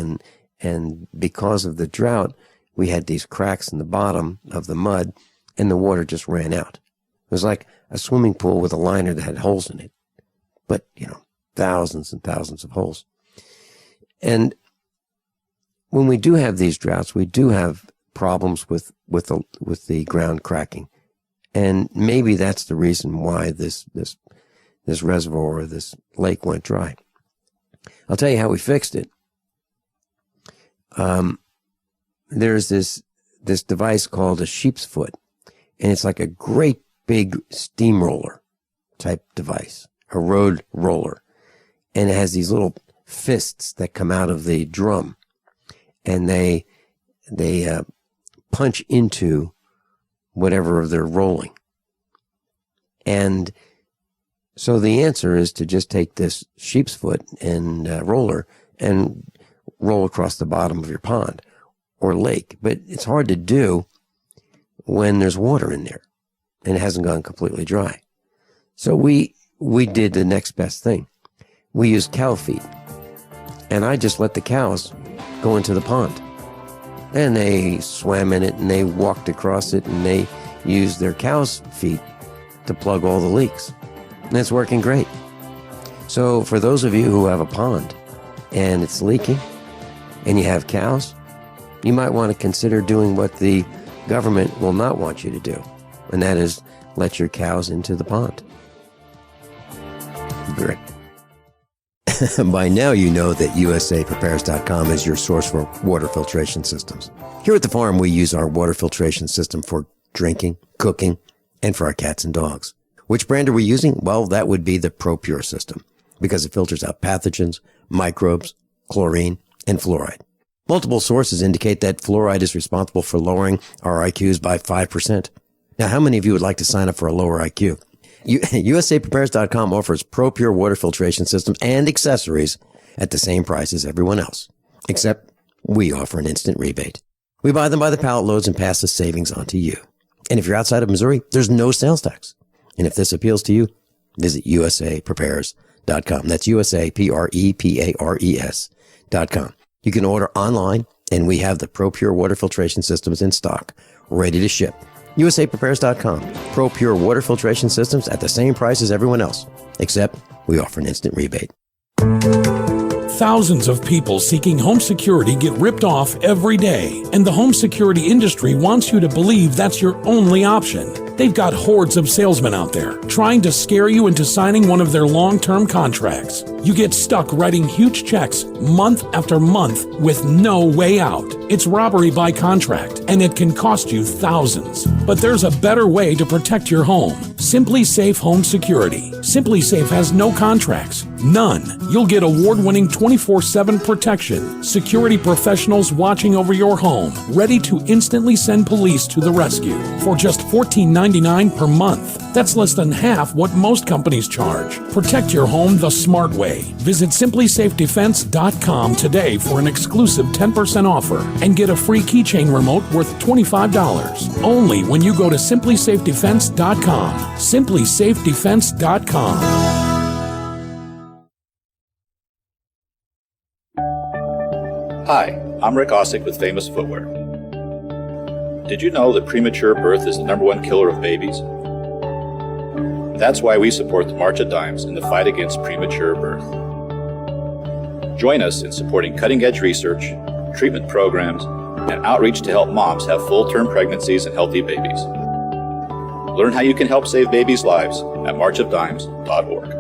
and because of the drought, we had these cracks in the bottom of the mud, and the water just ran out. It was like a swimming pool with a liner that had holes in it, but thousands and thousands of holes. And when we do have these droughts, we do have problems with the ground cracking, and maybe that's the reason why this reservoir or this lake went dry. I'll tell you how we fixed it. There's this device called a sheep's foot, and it's like a great big steamroller type device, a road roller, and it has these little fists that come out of the drum, and they punch into whatever they're rolling. And so the answer is to just take this sheep's foot and roller and roll across the bottom of your pond or lake. But it's hard to do when there's water in there and it hasn't gone completely dry. So we did the next best thing. We used cow feet, and I just let the cows go into the pond. And they swam in it, and they walked across it, and they used their cow's feet to plug all the leaks. And it's working great. So for those of you who have a pond and it's leaking and you have cows, you might want to consider doing what the government will not want you to do, and that is let your cows into the pond. Great. By now you know that USAPrepares.com is your source for water filtration systems. Here at the farm, we use our water filtration system for drinking, cooking, and for our cats and dogs. Which brand are we using? Well, that would be the ProPure system, because it filters out pathogens, microbes, chlorine, and fluoride. Multiple sources indicate that fluoride is responsible for lowering our IQs by 5%. Now, how many of you would like to sign up for a lower IQ? USAPrepares.com offers ProPure water filtration systems and accessories at the same price as everyone else, except we offer an instant rebate. We buy them by the pallet loads and pass the savings on to you. And if you're outside of Missouri, there's no sales tax. And if this appeals to you, visit USAPrepares.com. That's USAPrepares.com. You can order online, and we have the ProPure water filtration systems in stock, ready to ship. USAPrepares.com. ProPure water filtration systems at the same price as everyone else, except we offer an instant rebate. Thousands of people seeking home security get ripped off every day, and the home security industry wants you to believe that's your only option. They've got hordes of salesmen out there trying to scare you into signing one of their long-term contracts. You get stuck writing huge checks month after month with no way out. It's robbery by contract, and it can cost you thousands. But there's a better way to protect your home. Simply Safe Home Security. Simply Safe has no contracts. None. You'll get award-winning 24/7 protection. Security professionals watching over your home, ready to instantly send police to the rescue for just $14.99 per month. That's less than half what most companies charge. Protect your home the smart way. Visit simplysafedefense.com today for an exclusive 10% offer and get a free keychain remote worth $25. Only when you go to simplysafedefense.com. simplysafedefense.com. Hi, I'm Rick Ossick with Famous Footwear. Did you know that premature birth is the #1 killer of babies? That's why we support the March of Dimes in the fight against premature birth. Join us in supporting cutting-edge research, treatment programs, and outreach to help moms have full-term pregnancies and healthy babies. Learn how you can help save babies' lives at marchofdimes.org.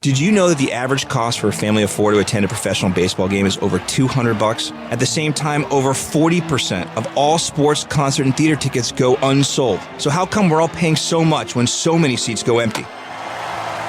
Did you know that the average cost for a family of 4 to attend a professional baseball game is over $200? At the same time, over 40% of all sports, concert, and theater tickets go unsold. So how come we're all paying so much when so many seats go empty?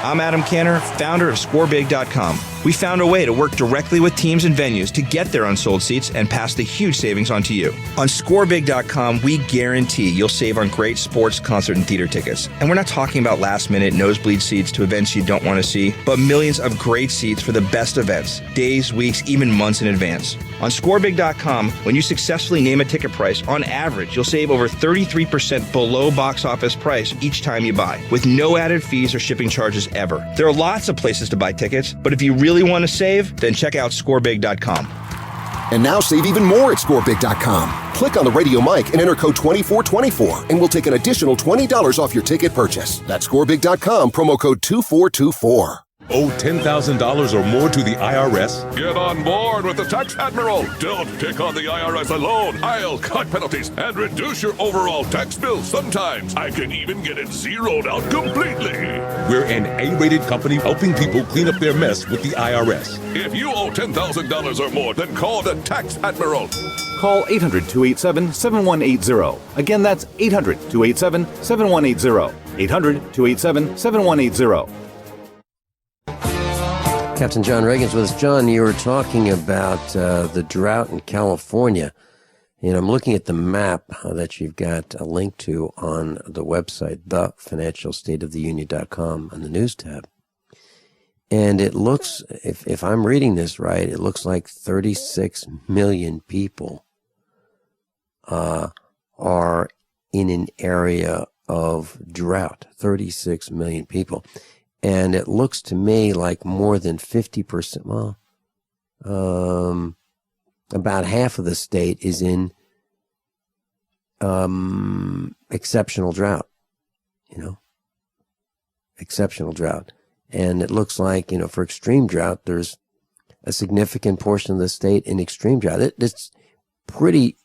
I'm Adam Canner, founder of ScoreBig.com. We found a way to work directly with teams and venues to get their unsold seats and pass the huge savings on to you. On ScoreBig.com, we guarantee you'll save on great sports, concert, and theater tickets. And we're not talking about last-minute nosebleed seats to events you don't want to see, but millions of great seats for the best events, days, weeks, even months in advance. On ScoreBig.com, when you successfully name a ticket price, on average, you'll save over 33% below box office price each time you buy, with no added fees or shipping charges ever. There are lots of places to buy tickets, but if you really want to save, then check out ScoreBig.com. And now save even more at ScoreBig.com. Click on the radio mic and enter code 2424, and we'll take an additional $20 off your ticket purchase. That's ScoreBig.com, promo code 2424. Owe $10,000 or more to the IRS? Get on board with the Tax Admiral. Don't pick on the IRS alone. I'll cut penalties and reduce your overall tax bill. Sometimes I can even get it zeroed out completely. We're an A-rated company helping people clean up their mess with the IRS. If you owe $10,000 or more, then call the Tax Admiral. Call 800-287-7180. Again, that's 800-287-7180. 800-287-7180. Captain John Regan's with us. John, you were talking about the drought in California. And I'm looking at the map that you've got a link to on the website, thefinancialstateoftheunion.com, on the news tab. And it looks, if I'm reading this right, it looks like 36 million people are in an area of drought. 36 million people. And it looks to me like more than 50%, well, about half of the state is in exceptional drought, exceptional drought. And it looks like, for extreme drought, there's a significant portion of the state in extreme drought. It's pretty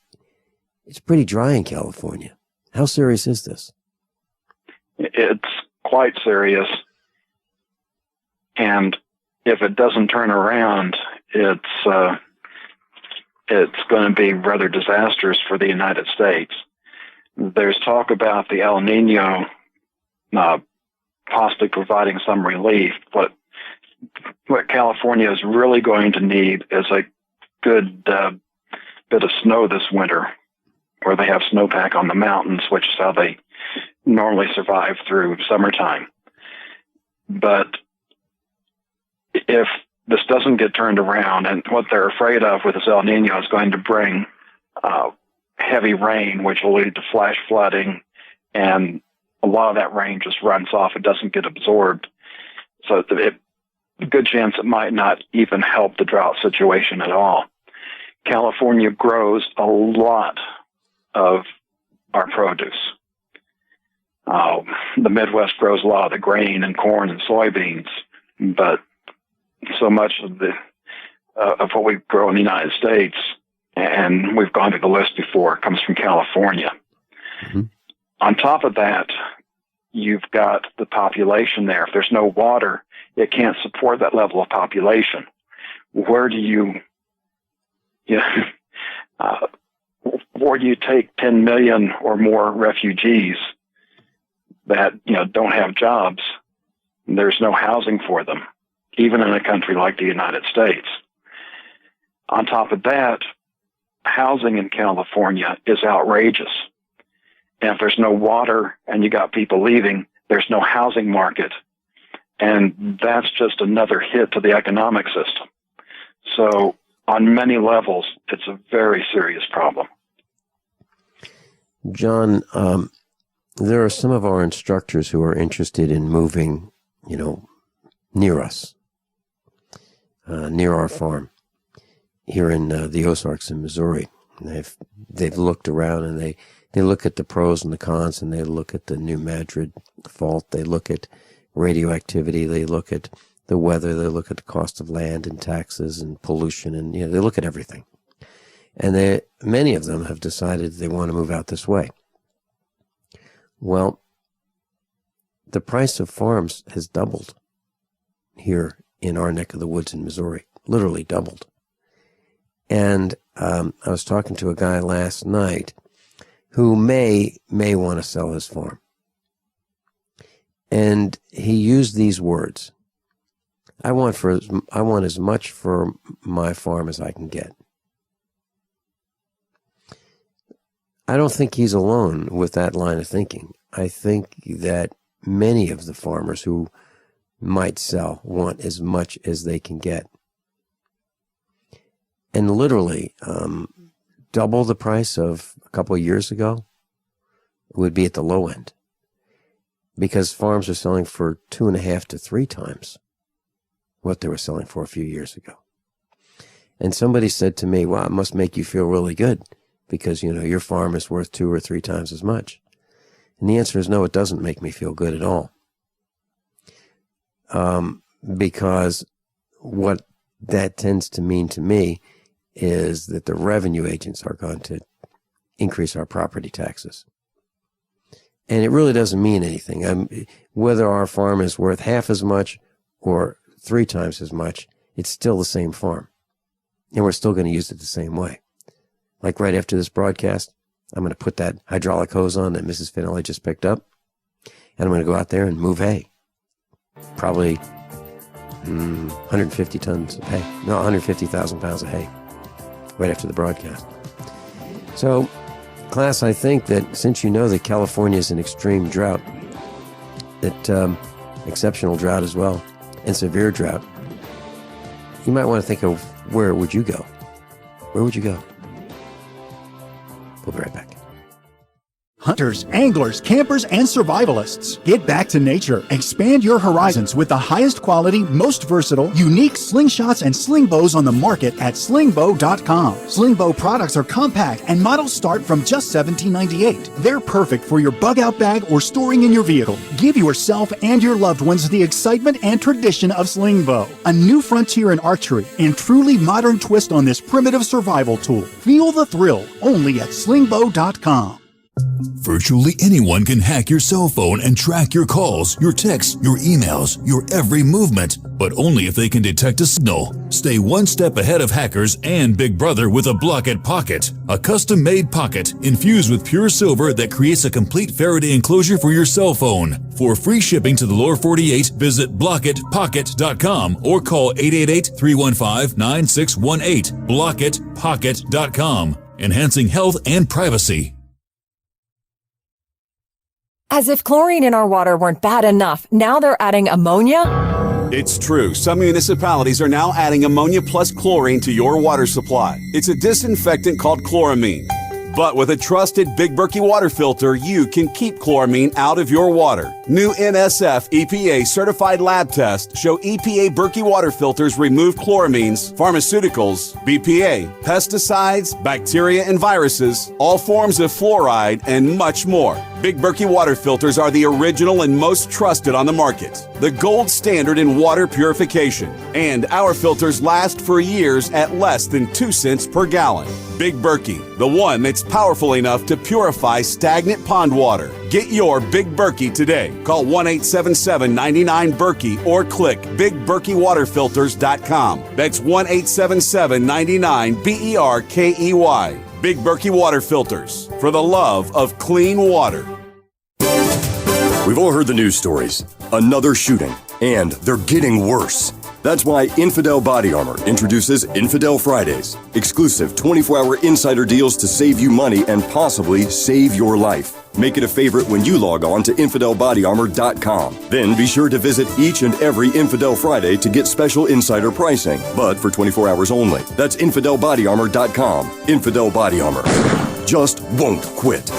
dry in California. How serious is this? It's quite serious. And if it doesn't turn around, it's going to be rather disastrous for the United States. There's talk about the El Nino possibly providing some relief, but what California is really going to need is a good bit of snow this winter, where they have snowpack on the mountains, which is how they normally survive through summertime. But if this doesn't get turned around, and what they're afraid of with this El Nino is going to bring heavy rain, which will lead to flash flooding, and a lot of that rain just runs off. It doesn't get absorbed. So a good chance it might not even help the drought situation at all. California grows a lot of our produce. The Midwest grows a lot of the grain and corn and soybeans, but so much of what we grow in the United States, and we've gone through the list before, comes from California. Mm-hmm. On top of that, you've got the population there. If there's no water, it can't support that level of population. Where do you take 10 million or more refugees that don't have jobs? There's no housing for them, even in a country like the United States. On top of that, housing in California is outrageous. And if there's no water and you got people leaving, there's no housing market. And that's just another hit to the economic system. So on many levels, it's a very serious problem. John, there are some of our instructors who are interested in moving, near us, near our farm here in the Ozarks in Missouri. They've looked around, and they look at the pros and the cons, and they look at the New Madrid fault. They look at radioactivity. They look at the weather. They look at the cost of land and taxes and pollution, and they look at everything. And many of them have decided they want to move out this way. Well, the price of farms has doubled here in our neck of the woods in Missouri, literally doubled. And I was talking to a guy last night who may want to sell his farm. And he used these words: I want as much for my farm as I can get. I don't think he's alone with that line of thinking. I think that many of the farmers who might sell want as much as they can get. And literally, double the price of a couple of years ago would be at the low end, because farms are selling for 2.5 to 3 times what they were selling for a few years ago. And somebody said to me, well, it must make you feel really good because, your farm is worth 2 or 3 times as much. And the answer is no, it doesn't make me feel good at all. Because what that tends to mean to me is that the revenue agents are going to increase our property taxes. And it really doesn't mean anything. Whether our farm is worth half as much or 3 times as much, it's still the same farm. And we're still going to use it the same way. Like right after this broadcast, I'm going to put that hydraulic hose on that Mrs. Finelli just picked up, and I'm going to go out there and move hay. Probably 150 tons of hay. No, 150,000 pounds of hay right after the broadcast. So, class, I think that since you know that California is in extreme drought, that exceptional drought as well, and severe drought, you might want to think of where would you go? Where would you go? We'll be right back. Hunters, anglers, campers, and survivalists. Get back to nature. Expand your horizons with the highest quality, most versatile, unique slingshots and sling bows on the market at slingbow.com. Sling bow products are compact and models start from just $17.98. They're perfect for your bug out bag or storing in your vehicle. Give yourself and your loved ones the excitement and tradition of sling bow. A new frontier in archery and truly modern twist on this primitive survival tool. Feel the thrill only at slingbow.com. Virtually anyone can hack your cell phone and track your calls, your texts, your emails, your every movement, but only if they can detect a signal. Stay one step ahead of hackers and Big Brother with a Block-It Pocket, a custom-made pocket infused with pure silver that creates a complete Faraday enclosure for your cell phone. For free shipping to the lower 48, visit blockitpocket.com or call 888-315-9618. blockitpocket.com, enhancing health and privacy. As if chlorine in our water weren't bad enough, now they're adding ammonia? It's true. Some municipalities are now adding ammonia plus chlorine to your water supply. It's a disinfectant called chloramine. But with a trusted Big Berkey water filter, you can keep chloramine out of your water. New NSF EPA certified lab tests show EPA Berkey water filters remove chloramines, pharmaceuticals, BPA, pesticides, bacteria and viruses, all forms of fluoride, and much more. Big Berkey water filters are the original and most trusted on the market, the gold standard in water purification. And our filters last for years at less than 2 cents per gallon. Big Berkey, the one that's powerful enough to purify stagnant pond water. Get your Big Berkey today. Call 1-877-99-BERKEY or click BigBerkeyWaterFilters.com. That's 1-877-99-BERKEY. Big Berkey Water Filters, for the love of clean water. We've all heard the news stories. Another shooting, and they're getting worse. That's why Infidel Body Armor introduces Infidel Fridays, exclusive 24-hour insider deals to save you money and possibly save your life. Make it a favorite when you log on to InfidelBodyArmor.com. Then be sure to visit each and every Infidel Friday to get special insider pricing, but for 24 hours only. That's InfidelBodyArmor.com. Infidel Body Armor. Just won't quit.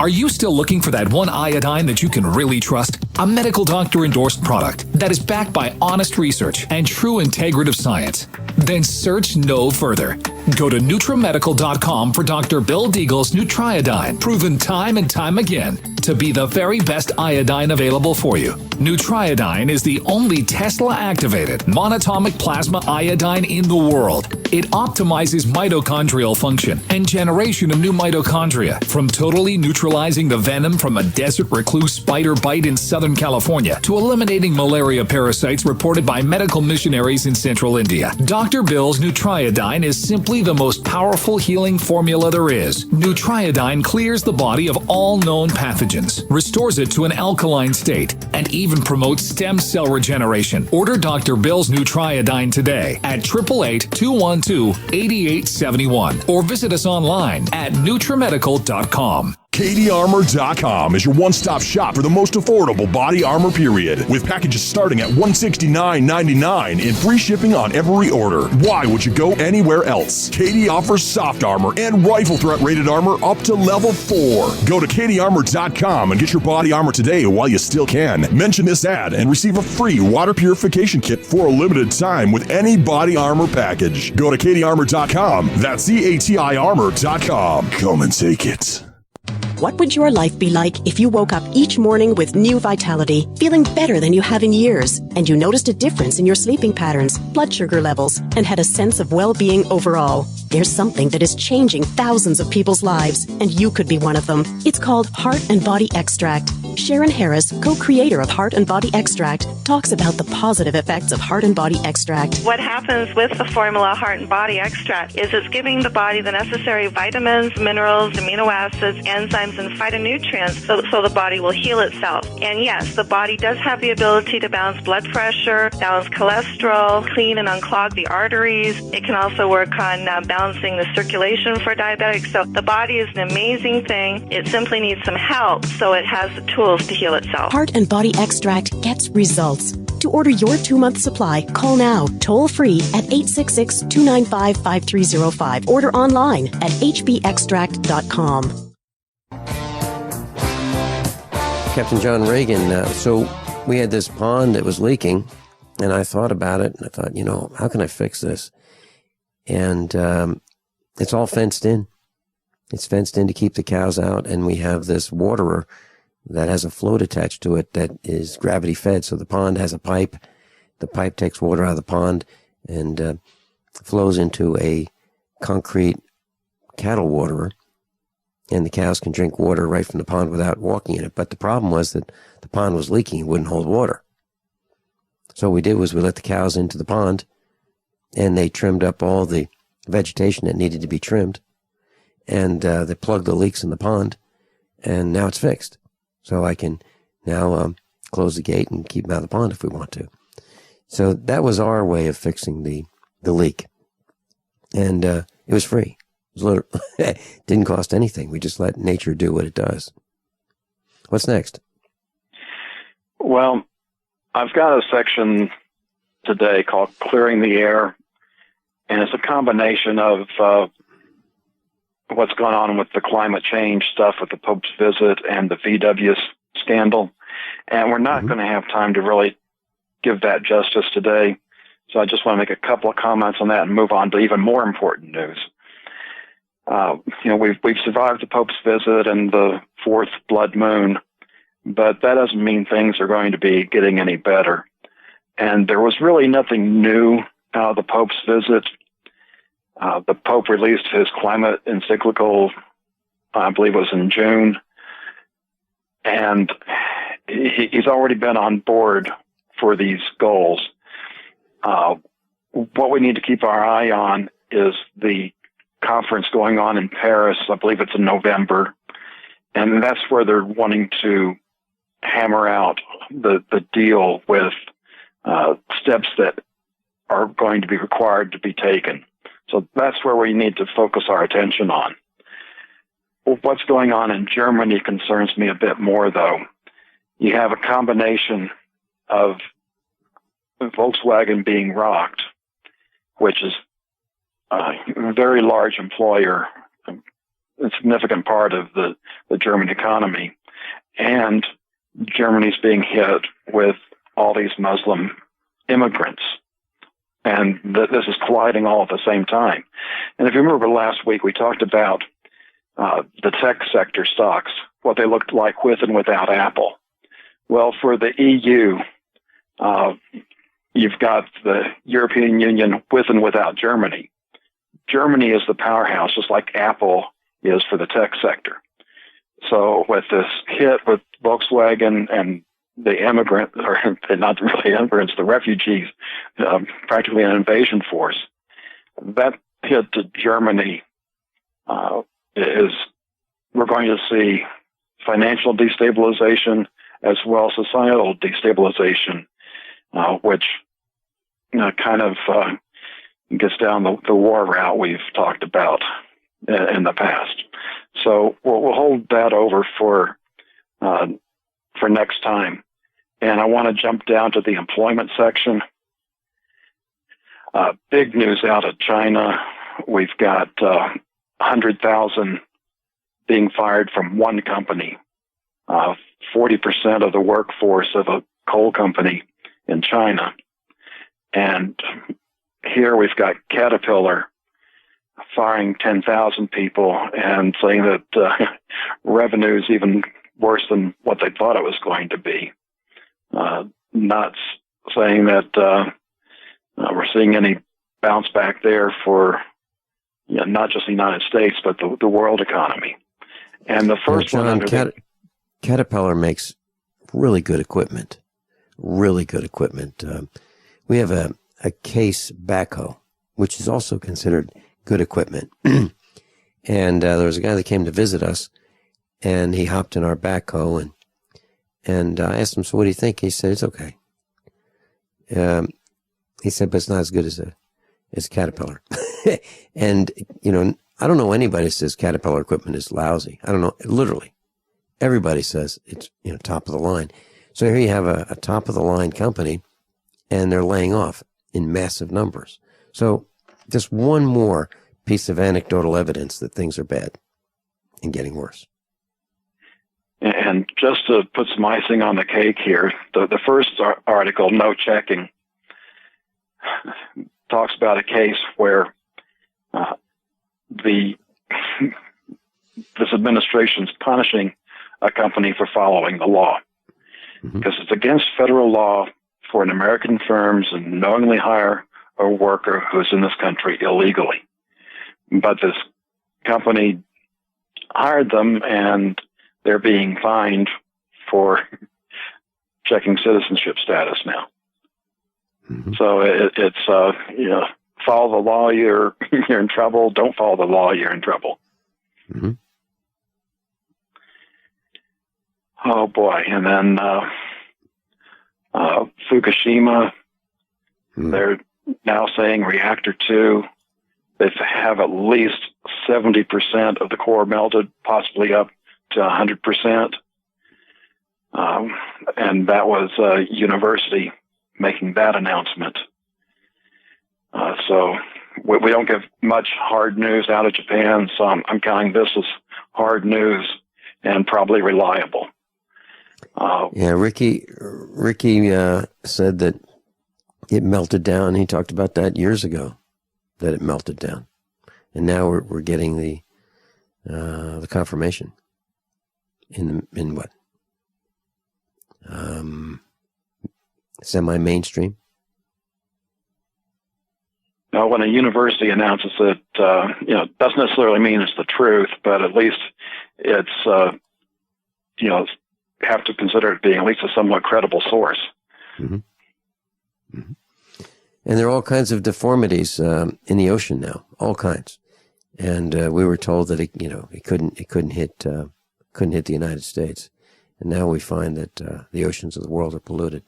Are you still looking for that one iodine that you can really trust? A medical doctor endorsed product that is backed by honest research and true integrative science? Then search no further. Go to NutriMedical.com for Dr. Bill Deagle's Nutriodine, proven time and time again to be the very best iodine available for you. Nutriodine is the only Tesla-activated monatomic plasma iodine in the world. It optimizes mitochondrial function and generation of new mitochondria, from totally neutralizing the venom from a desert recluse spider bite in Southern California to eliminating malaria parasites reported by medical missionaries in central India. Dr. Bill's Nutriodine is simply the most powerful healing formula there is. Nutriodine clears the body of all known pathogens, restores it to an alkaline state, and even promotes stem cell regeneration. Order Dr. Bill's Nutriodine today at 888-212-8871 or visit us online at NutriMedical.com. KDArmor.com is your one-stop shop for the most affordable body armor period, with packages starting at $169.99 and free shipping on every order. Why would you go anywhere else? KD offers soft armor and rifle threat rated armor up to level 4. Go to KDArmor.com and get your body armor today while you still can. Mention this ad and receive a free water purification kit for a limited time with any body armor package. Go to KDArmor.com. That's CATI Armor.com. Come and take it. What would your life be like if you woke up each morning with new vitality, feeling better than you have in years, and you noticed a difference in your sleeping patterns, blood sugar levels, and had a sense of well-being overall? There's something that is changing thousands of people's lives, and you could be one of them. It's called Heart and Body Extract. Sharon Harris, co-creator of Heart and Body Extract, talks about the positive effects of Heart and Body Extract. What happens with the formula Heart and Body Extract is it's giving the body the necessary vitamins, minerals, amino acids, enzymes, and phytonutrients so the body will heal itself. And yes, the body does have the ability to balance blood pressure, balance cholesterol, clean and unclog the arteries. It can also work on balancing the circulation for diabetics. So the body is an amazing thing. It simply needs some help so it has the tools to heal itself. Heart and Body Extract gets results. To order your 2-month supply, call now, toll-free at 866-295-5305. Order online at hbextract.com. Captain John Regan, so we had this pond that was leaking, and I thought about it, and I thought, how can I fix this? And it's all fenced in. It's fenced in to keep the cows out, and we have this waterer that has a float attached to it that is gravity fed. So the pond has a pipe. The pipe takes water out of the pond and flows into a concrete cattle waterer. And the cows can drink water right from the pond without walking in it. But the problem was that the pond was leaking and wouldn't hold water. So what we did was we let the cows into the pond, and they trimmed up all the vegetation that needed to be trimmed. And they plugged the leaks in the pond, and now it's fixed. So I can now close the gate and keep them out of the pond if we want to. So that was our way of fixing the leak. And it was free. It was it didn't cost anything. We just let nature do what it does. What's next? Well, I've got a section today called Clearing the Air, and it's a combination of what's going on with the climate change stuff with the Pope's visit and the VW scandal. And we're not going to have time to really give that justice today. So I just want to make a couple of comments on that and move on to even more important news. We've survived the Pope's visit and the fourth blood moon, but that doesn't mean things are going to be getting any better. And there was really nothing new out of the Pope's visit. The Pope released his climate encyclical, I believe it was in June, and he's already been on board for these goals. What we need to keep our eye on is the conference going on in Paris. I believe it's in November, and that's where they're wanting to hammer out the deal with steps that are going to be required to be taken. So that's where we need to focus our attention on. What's going on in Germany concerns me a bit more, though. You have a combination of Volkswagen being rocked, which is a very large employer, a significant part of the German economy, and Germany's being hit with all these Muslim immigrants. And this is colliding all at the same time. And if you remember last week, we talked about the tech sector stocks, what they looked like with and without Apple. Well, for the EU, you've got the European Union with and without Germany. Germany is the powerhouse, just like Apple is for the tech sector. So with this hit with Volkswagen and the immigrant, or not really immigrants, the refugees, practically an invasion force, that hit to Germany we're going to see financial destabilization as well as societal destabilization, which kind of gets down the war route we've talked about in the past. So we'll hold that over for next time. And I want to jump down to the employment section. Big news out of China. We've got 100,000 being fired from one company, 40% of the workforce of a coal company in China. And here we've got Caterpillar firing 10,000 people and saying that revenue is even worse than what they thought it was going to be. Not saying that we're seeing any bounce back there for not just the United States, but the world economy. And the first one under Caterpillar makes really good equipment. Really good equipment. We have a case backhoe, which is also considered good equipment. And there was a guy that came to visit us, and he hopped in our backhoe, and I asked him, so what do you think? He said, it's okay. He said, but it's not as good as Caterpillar. And, I don't know anybody that says Caterpillar equipment is lousy. I don't know. Literally, everybody says it's, top of the line. So here you have a top of the line company, and they're laying off in massive numbers. So just one more piece of anecdotal evidence that things are bad and getting worse. And just to put some icing on the cake here, the first article, No Checking, talks about a case where this administration's punishing a company for following the law. Because it's against federal law for an American firm to knowingly hire a worker who's in this country illegally. But this company hired them, and they're being fined for checking citizenship status now. So it's follow the law, you're in trouble. Don't follow the law, you're in trouble. Oh boy! And then Fukushima, they're now saying reactor 2. They have at least 70% of the core melted, possibly up to 100%. And that was a university making that announcement. So we don't get much hard news out of Japan, so I'm counting this as hard news and probably reliable. Yeah, Ricky said that it melted down. He talked about that years ago, that it melted down, and now we're getting the confirmation in what semi-mainstream. Now, when a university announces it, doesn't necessarily mean it's the truth, but at least it's have to consider it being at least a somewhat credible source. And there are all kinds of deformities in the ocean now, all kinds. And we were told that it couldn't hit the United States, and now we find that the oceans of the world are polluted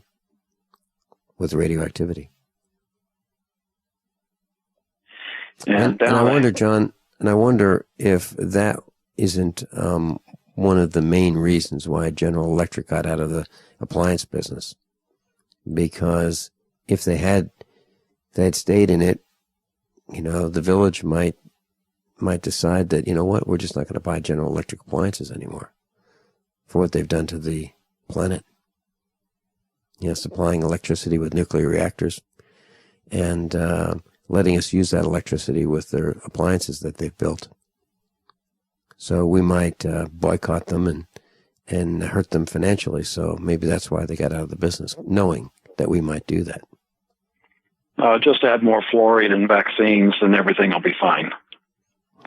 with radioactivity. And I wonder, John, if that isn't one of the main reasons why General Electric got out of the appliance business, because if they had stayed in it, the village might decide that, we're just not going to buy General Electric appliances anymore for what they've done to the planet. Supplying electricity with nuclear reactors and letting us use that electricity with their appliances that they've built. So we might boycott them and hurt them financially. So maybe that's why they got out of the business, knowing that we might do that. Just add more fluoride in vaccines and everything will be fine.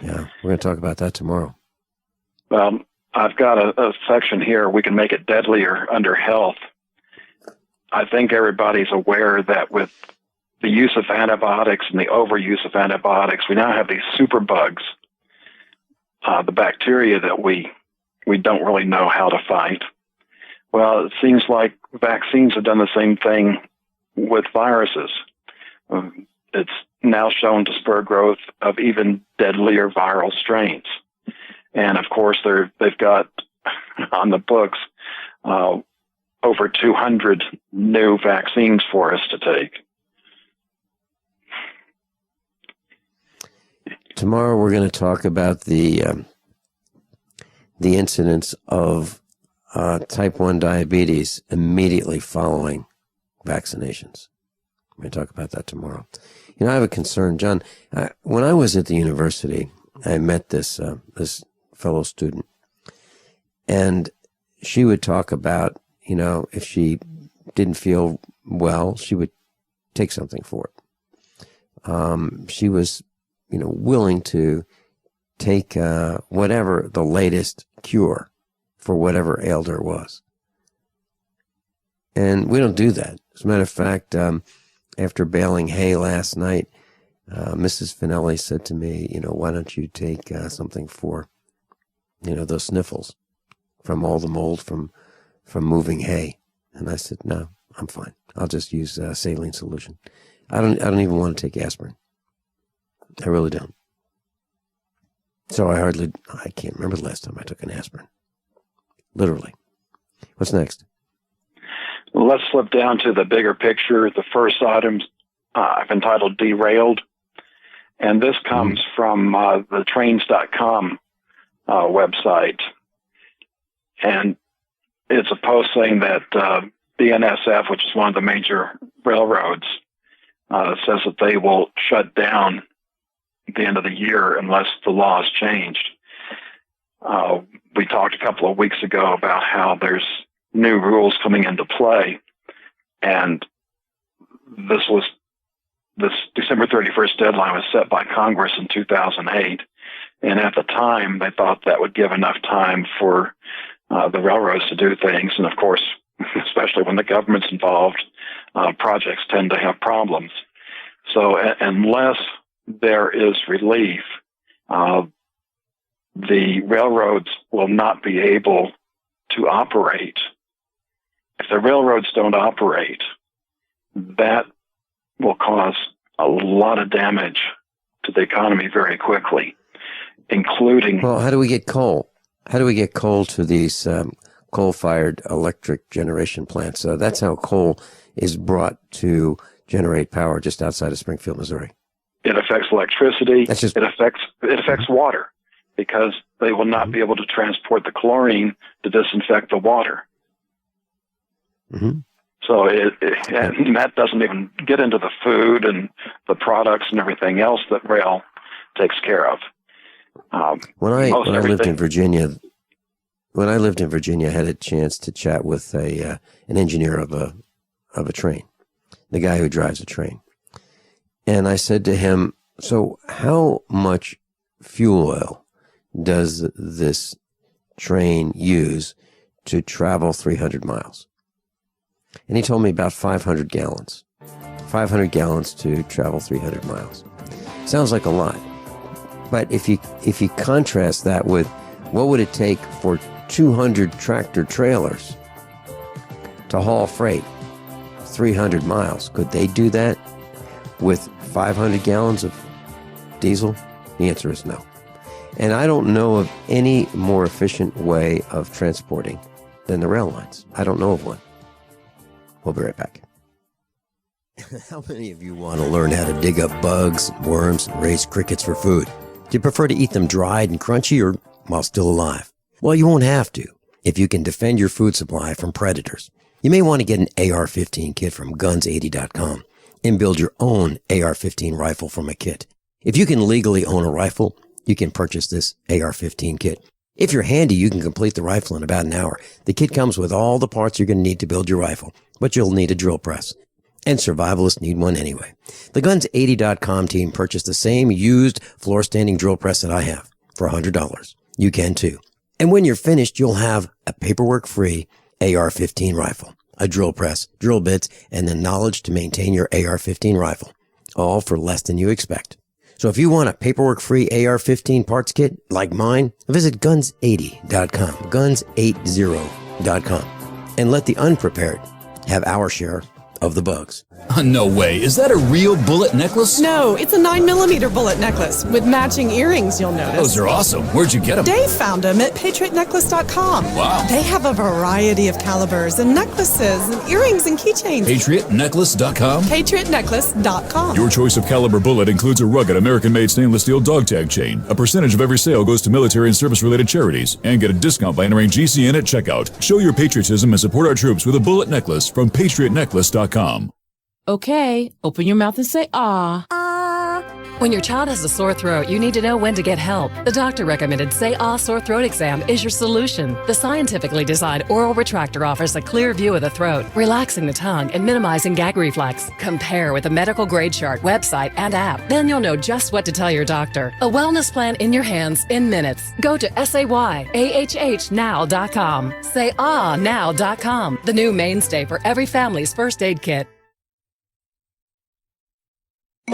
Yeah, we're going to talk about that tomorrow. I've got a section here. We can make it deadlier under health. I think everybody's aware that with the use of antibiotics and the overuse of antibiotics, we now have these super bugs, the bacteria that we don't really know how to fight. Well, it seems like vaccines have done the same thing with viruses. It's now shown to spur growth of even deadlier viral strains. And of course, they've got on the books over 200 new vaccines for us to take. Tomorrow we're going to talk about the incidence of type 1 diabetes immediately following vaccinations. We're going to talk about that tomorrow. I have a concern, John. When I was at the university, I met this fellow student, and she would talk about, if she didn't feel well, she would take something for it. She was, willing to take whatever the latest cure for whatever ailed her was. And we don't do that. As a matter of fact, after baling hay last night, Mrs. Finelli said to me, why don't you take something for, those sniffles from all the mold from moving hay? And I said, no, I'm fine. I'll just use saline solution. I don't even want to take aspirin. I really don't. So I can't remember the last time I took an aspirin. Literally. What's next? Well, let's slip down to the bigger picture. The first item I've entitled Derailed. And this comes from the trains.com website. And it's a post saying that BNSF, which is one of the major railroads, says that they will shut down at the end of the year unless the law is changed. We talked a couple of weeks ago about how there's new rules coming into play, and this December 31st deadline was set by Congress in 2008, and at the time they thought that would give enough time for the railroads to do things, and of course, especially when the government's involved, projects tend to have problems. So unless there is relief, the railroads will not be able to operate. If the railroads don't operate, that will cause a lot of damage to the economy very quickly, including... Well, how do we get coal? How do we get coal to these coal-fired electric generation plants? That's how coal is brought to generate power just outside of Springfield, Missouri. It affects electricity. It affects water, because they will not be able to transport the chlorine to disinfect the water. Mm-hmm. So and that doesn't even get into the food and the products and everything else that rail takes care of. When I lived in Virginia, I had a chance to chat with an engineer of a train, the guy who drives a train, and I said to him, "So how much fuel oil does this train use to travel 300 miles?" And he told me about 500 gallons. 500 gallons to travel 300 miles. Sounds like a lot. But if you contrast that with what would it take for 200 tractor trailers to haul freight 300 miles, could they do that with 500 gallons of diesel? The answer is no. And I don't know of any more efficient way of transporting than the rail lines. I don't know of one. We'll be right back. How many of you want to learn how to dig up bugs, worms, and raise crickets for food? Do you prefer to eat them dried and crunchy or while still alive? Well, you won't have to if you can defend your food supply from predators. You may want to get an AR-15 kit from guns80.com and build your own AR-15 rifle from a kit. If you can legally own a rifle, you can purchase this AR-15 kit. If you're handy, you can complete the rifle in about an hour. The kit comes with all the parts you're going to need to build your rifle, but you'll need a drill press. And survivalists need one anyway. The Guns80.com team purchased the same used floor-standing drill press that I have for $100. You can too. And when you're finished, you'll have a paperwork-free AR-15 rifle, a drill press, drill bits, and the knowledge to maintain your AR-15 rifle, all for less than you expect. So if you want a paperwork-free AR-15 parts kit like mine, visit Guns80.com, Guns80.com, and let the unprepared have our share of the bugs. No way. Is that a real bullet necklace? No, it's a 9mm bullet necklace with matching earrings, you'll notice. Those are awesome. Where'd you get them? Dave found them at PatriotNecklace.com. Wow. They have a variety of calibers and necklaces and earrings and keychains. PatriotNecklace.com? PatriotNecklace.com. Your choice of caliber bullet includes a rugged American-made stainless steel dog tag chain. A percentage of every sale goes to military and service-related charities. And get a discount by entering GCN at checkout. Show your patriotism and support our troops with a bullet necklace from PatriotNecklace.com. Okay, open your mouth and say ah. When your child has a sore throat, you need to know when to get help. The doctor recommended Say Ah Sore Throat Exam is your solution. The scientifically designed oral retractor offers a clear view of the throat, relaxing the tongue and minimizing gag reflex. Compare with a medical grade chart, website, and app. Then you'll know just what to tell your doctor. A wellness plan in your hands in minutes. Go to SayAHHnow.com. SayAhNow.com, the new mainstay for every family's first aid kit.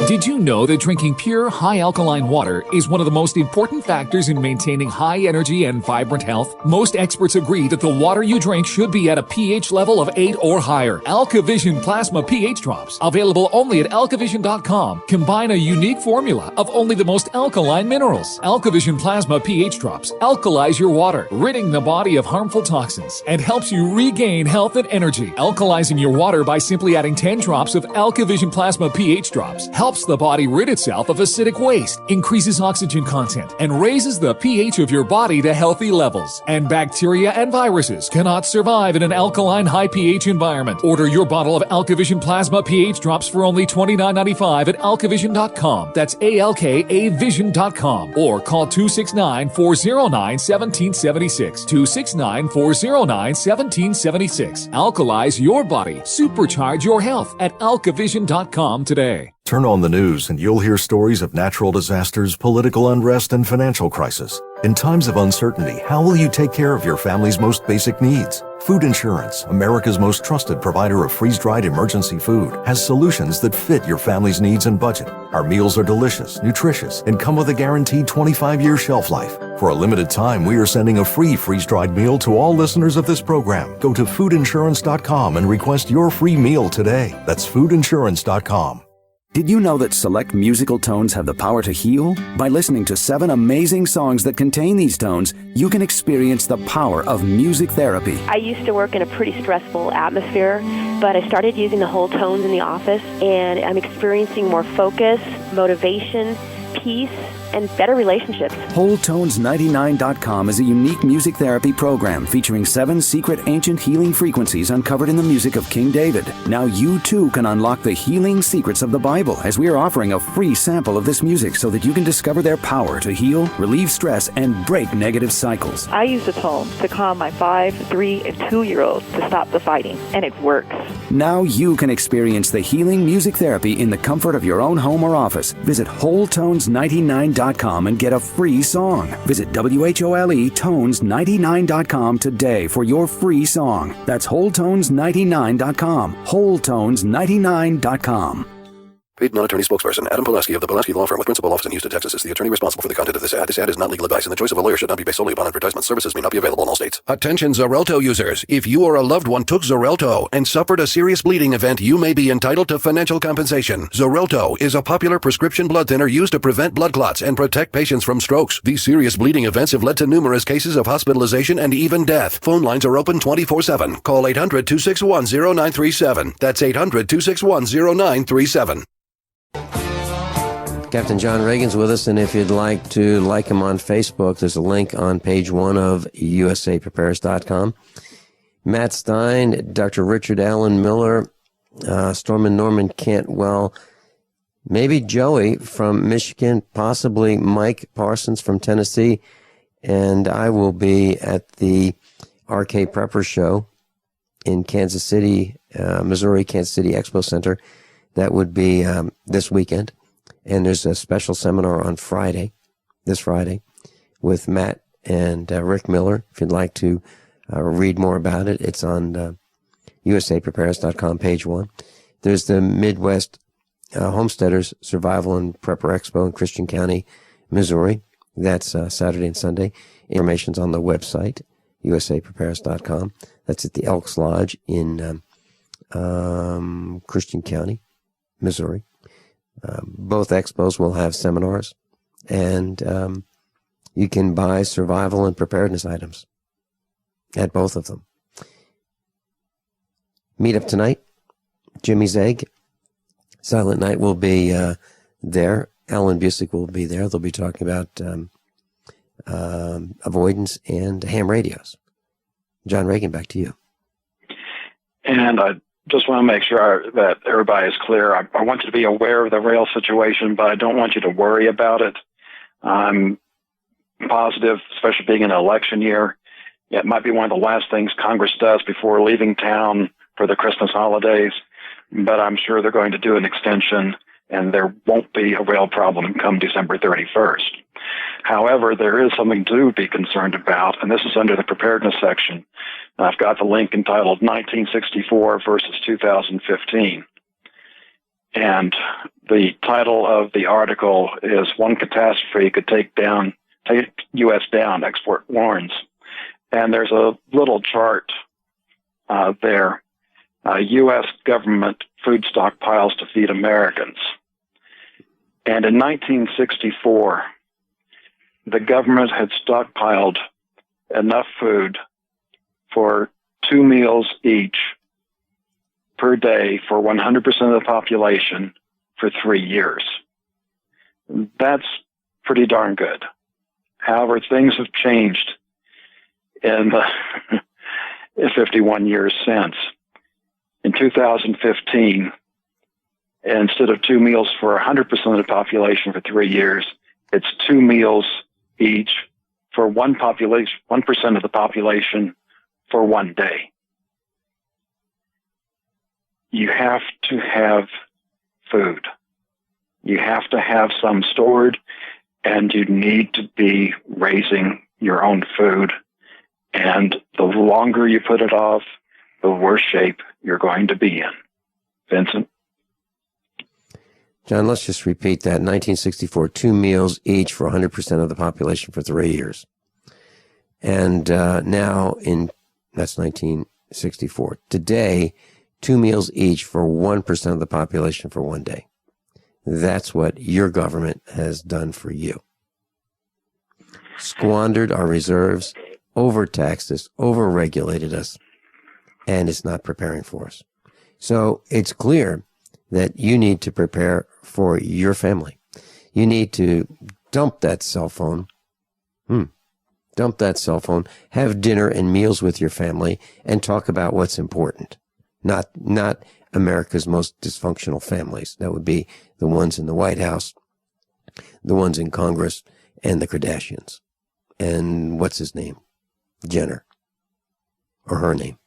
Did you know that drinking pure, high-alkaline water is one of the most important factors in maintaining high energy and vibrant health? Most experts agree that the water you drink should be at a pH level of 8 or higher. AlkaVision Plasma pH Drops, available only at alkavision.com, combine a unique formula of only the most alkaline minerals. AlkaVision Plasma pH Drops alkalize your water, ridding the body of harmful toxins, and helps you regain health and energy. Alkalizing your water by simply adding 10 drops of AlkaVision Plasma pH Drops helps the body rid itself of acidic waste, increases oxygen content, and raises the pH of your body to healthy levels. And bacteria and viruses cannot survive in an alkaline high pH environment. Order your bottle of AlkaVision Plasma pH Drops for only $29.95 at alkavision.com. That's ALKAvision.com. Or call 269-409-1776. 269-409-1776. Alkalize your body. Supercharge your health at alkavision.com today. Turn on the news and you'll hear stories of natural disasters, political unrest, and financial crisis. In times of uncertainty, how will you take care of your family's most basic needs? Food Insurance, America's most trusted provider of freeze-dried emergency food, has solutions that fit your family's needs and budget. Our meals are delicious, nutritious, and come with a guaranteed 25-year shelf life. For a limited time, we are sending a free freeze-dried meal to all listeners of this program. Go to foodinsurance.com and request your free meal today. That's foodinsurance.com. Did you know that select musical tones have the power to heal? By listening to 7 amazing songs that contain these tones, you can experience the power of music therapy. I used to work in a pretty stressful atmosphere, but I started using the whole tones in the office, and I'm experiencing more focus, motivation, peace, and better relationships. WholeTones99.com is a unique music therapy program featuring 7 secret ancient healing frequencies uncovered in the music of King David. Now you too can unlock the healing secrets of the Bible, as we are offering a free sample of this music so that you can discover their power to heal, relieve stress, and break negative cycles. I use the tones to calm my 5, 3, and 2-year-olds to stop the fighting, and it works. Now you can experience the healing music therapy in the comfort of your own home or office. Visit WholeTones99.com and get a free song. Visit WHOLETones99.com today for your free song. That's WholeTones99.com. WholeTones99.com. Paid non-attorney spokesperson Adam Pulaski of the Pulaski Law Firm with principal office in Houston, Texas is the attorney responsible for the content of this ad. This ad is not legal advice, and the choice of a lawyer should not be based solely upon advertisement. Services may not be available in all states. Attention Xarelto users. If you or a loved one took Xarelto and suffered a serious bleeding event, you may be entitled to financial compensation. Xarelto is a popular prescription blood thinner used to prevent blood clots and protect patients from strokes. These serious bleeding events have led to numerous cases of hospitalization and even death. Phone lines are open 24/7. Call 800-261-0937. That's 800-261-0937. Captain John Regan's with us, and if you'd like to like him on Facebook, there's a link on page 1 of usaprepares.com. Matt Stein, Dr. Richard Allen Miller, Stormin Norman Cantwell, maybe Joey from Michigan, possibly Mike Parsons from Tennessee, and I will be at the RK Prepper Show in Kansas City, Missouri, Kansas City Expo Center. That would be this weekend. And there's a special seminar on Friday, this Friday, with Matt and Rick Miller. If you'd like to read more about it, it's on usaprepares.com, page 1. There's the Midwest Homesteaders Survival and Prepper Expo in Christian County, Missouri. That's Saturday and Sunday. Information's on the website, usaprepares.com. That's at the Elks Lodge in Christian County, Missouri. Both expos will have seminars, and you can buy survival and preparedness items at both of them. Meet up tonight. Jimmy's Egg. Silent Night will be there. Alan Busick will be there. They'll be talking about avoidance and ham radios. John Regan, back to you. And I just want to make sure that everybody is clear. I want you to be aware of the rail situation, but I don't want you to worry about it. I'm positive, especially being an election year. It might be one of the last things Congress does before leaving town for the Christmas holidays, but I'm sure they're going to do an extension, and there won't be a rail problem come December 31st. However, there is something to be concerned about, and this is under the preparedness section. I've got the link entitled 1964 versus 2015. And the title of the article is One Catastrophe Could Take U.S. Down, Export Warns. And there's a little chart there. U.S. government food stockpiles to feed Americans. And in 1964, the government had stockpiled enough food for 2 meals each per day for 100% of the population for 3 years. That's pretty darn good. However, things have changed in the 51 years since. In 2015, instead of 2 meals for 100% of the population for 3 years, it's 2 meals each for 1% of the population for 1 day. You have to have food. You have to have some stored, and you need to be raising your own food. And the longer you put it off, the worse shape you're going to be in. Vincent? John, let's just repeat that. 1964, 2 meals each for 100% of the population for 3 years. And now that's 1964. Today, 2 meals each for 1% of the population for 1 day. That's what your government has done for you. Squandered our reserves, overtaxed us, overregulated us, and it's not preparing for us. So it's clear that you need to prepare for your family. You need to dump that cell phone. Dump that cell phone, have dinner and meals with your family, and talk about what's important. Not America's most dysfunctional families. That would be the ones in the White House, the ones in Congress, and the Kardashians. And what's his name? Jenner. Or her name.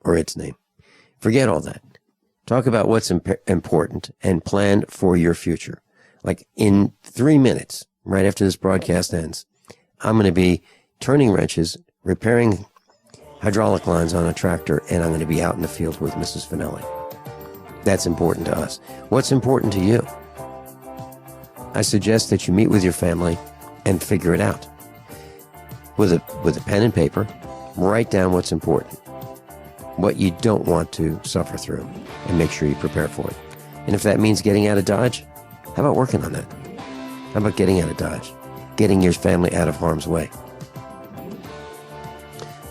Or its name. Forget all that. Talk about what's important and plan for your future. Like in 3 minutes, right after this broadcast ends, I'm going to be turning wrenches, repairing hydraulic lines on a tractor, and I'm going to be out in the field with Mrs. Finelli. That's important to us. What's important to you? I suggest that you meet with your family and figure it out. With a pen and paper, write down what's important, what you don't want to suffer through, and make sure you prepare for it. And if that means getting out of Dodge, how about working on that? How about getting out of Dodge? Getting your family out of harm's way.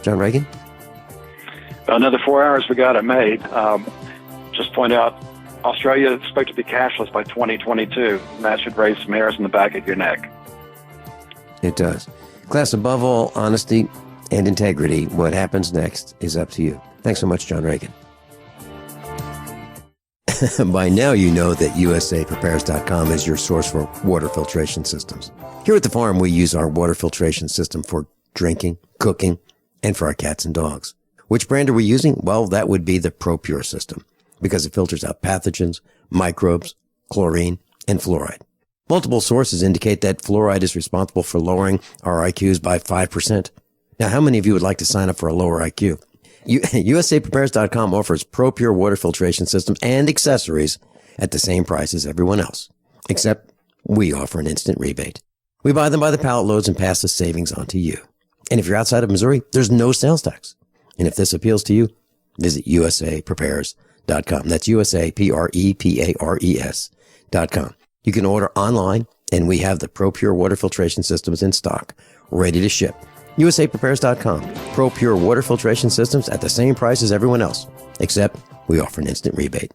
John Regan? Another 4 hours, we got it made. Just point out, Australia is expected to be cashless by 2022, and that should raise some hairs in the back of your neck. It does. Class, above all honesty and integrity, what happens next is up to you. Thanks so much, John Regan. By now you know that USAPrepares.com is your source for water filtration systems. Here at the farm, we use our water filtration system for drinking, cooking, and for our cats and dogs. Which brand are we using? Well, that would be the ProPure system, because it filters out pathogens, microbes, chlorine, and fluoride. Multiple sources indicate that fluoride is responsible for lowering our IQs by 5%. Now, how many of you would like to sign up for a lower IQ? USAPrepares.com offers ProPure water filtration systems and accessories at the same price as everyone else, except we offer an instant rebate. We buy them by the pallet loads and pass the savings on to you. And if you're outside of Missouri, there's no sales tax. And if this appeals to you, visit USAPrepares.com. That's USAPrepares.com. You can order online, and we have the ProPure water filtration systems in stock, ready to ship. USAPrepares.com. ProPure water filtration systems at the same price as everyone else, except we offer an instant rebate.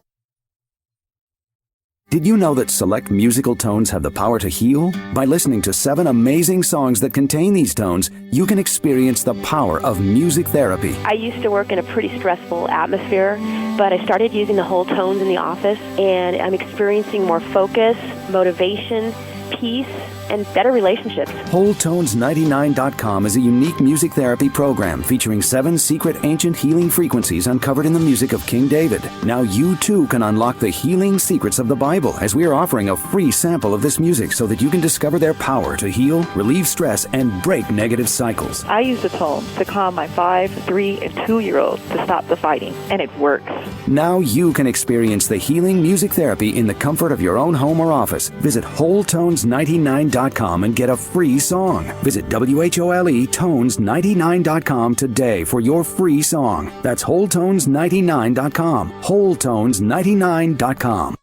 Did you know that select musical tones have the power to heal? By listening to 7 amazing songs that contain these tones, you can experience the power of music therapy. I used to work in a pretty stressful atmosphere, but I started using the whole tones in the office, and I'm experiencing more focus, motivation, peace, and better relationships. WholeTones99.com is a unique music therapy program featuring 7 secret ancient healing frequencies uncovered in the music of King David. Now you too can unlock the healing secrets of the Bible, as we are offering a free sample of this music so that you can discover their power to heal, relieve stress, and break negative cycles. I use the tone to calm my 5, 3, and 2-year-olds to stop the fighting, and it works. Now you can experience the healing music therapy in the comfort of your own home or office. Visit WholeTones99.com and get a free song. Visit WHOLETones99.com today for your free song. That's WholeTones99.com. WholeTones99.com.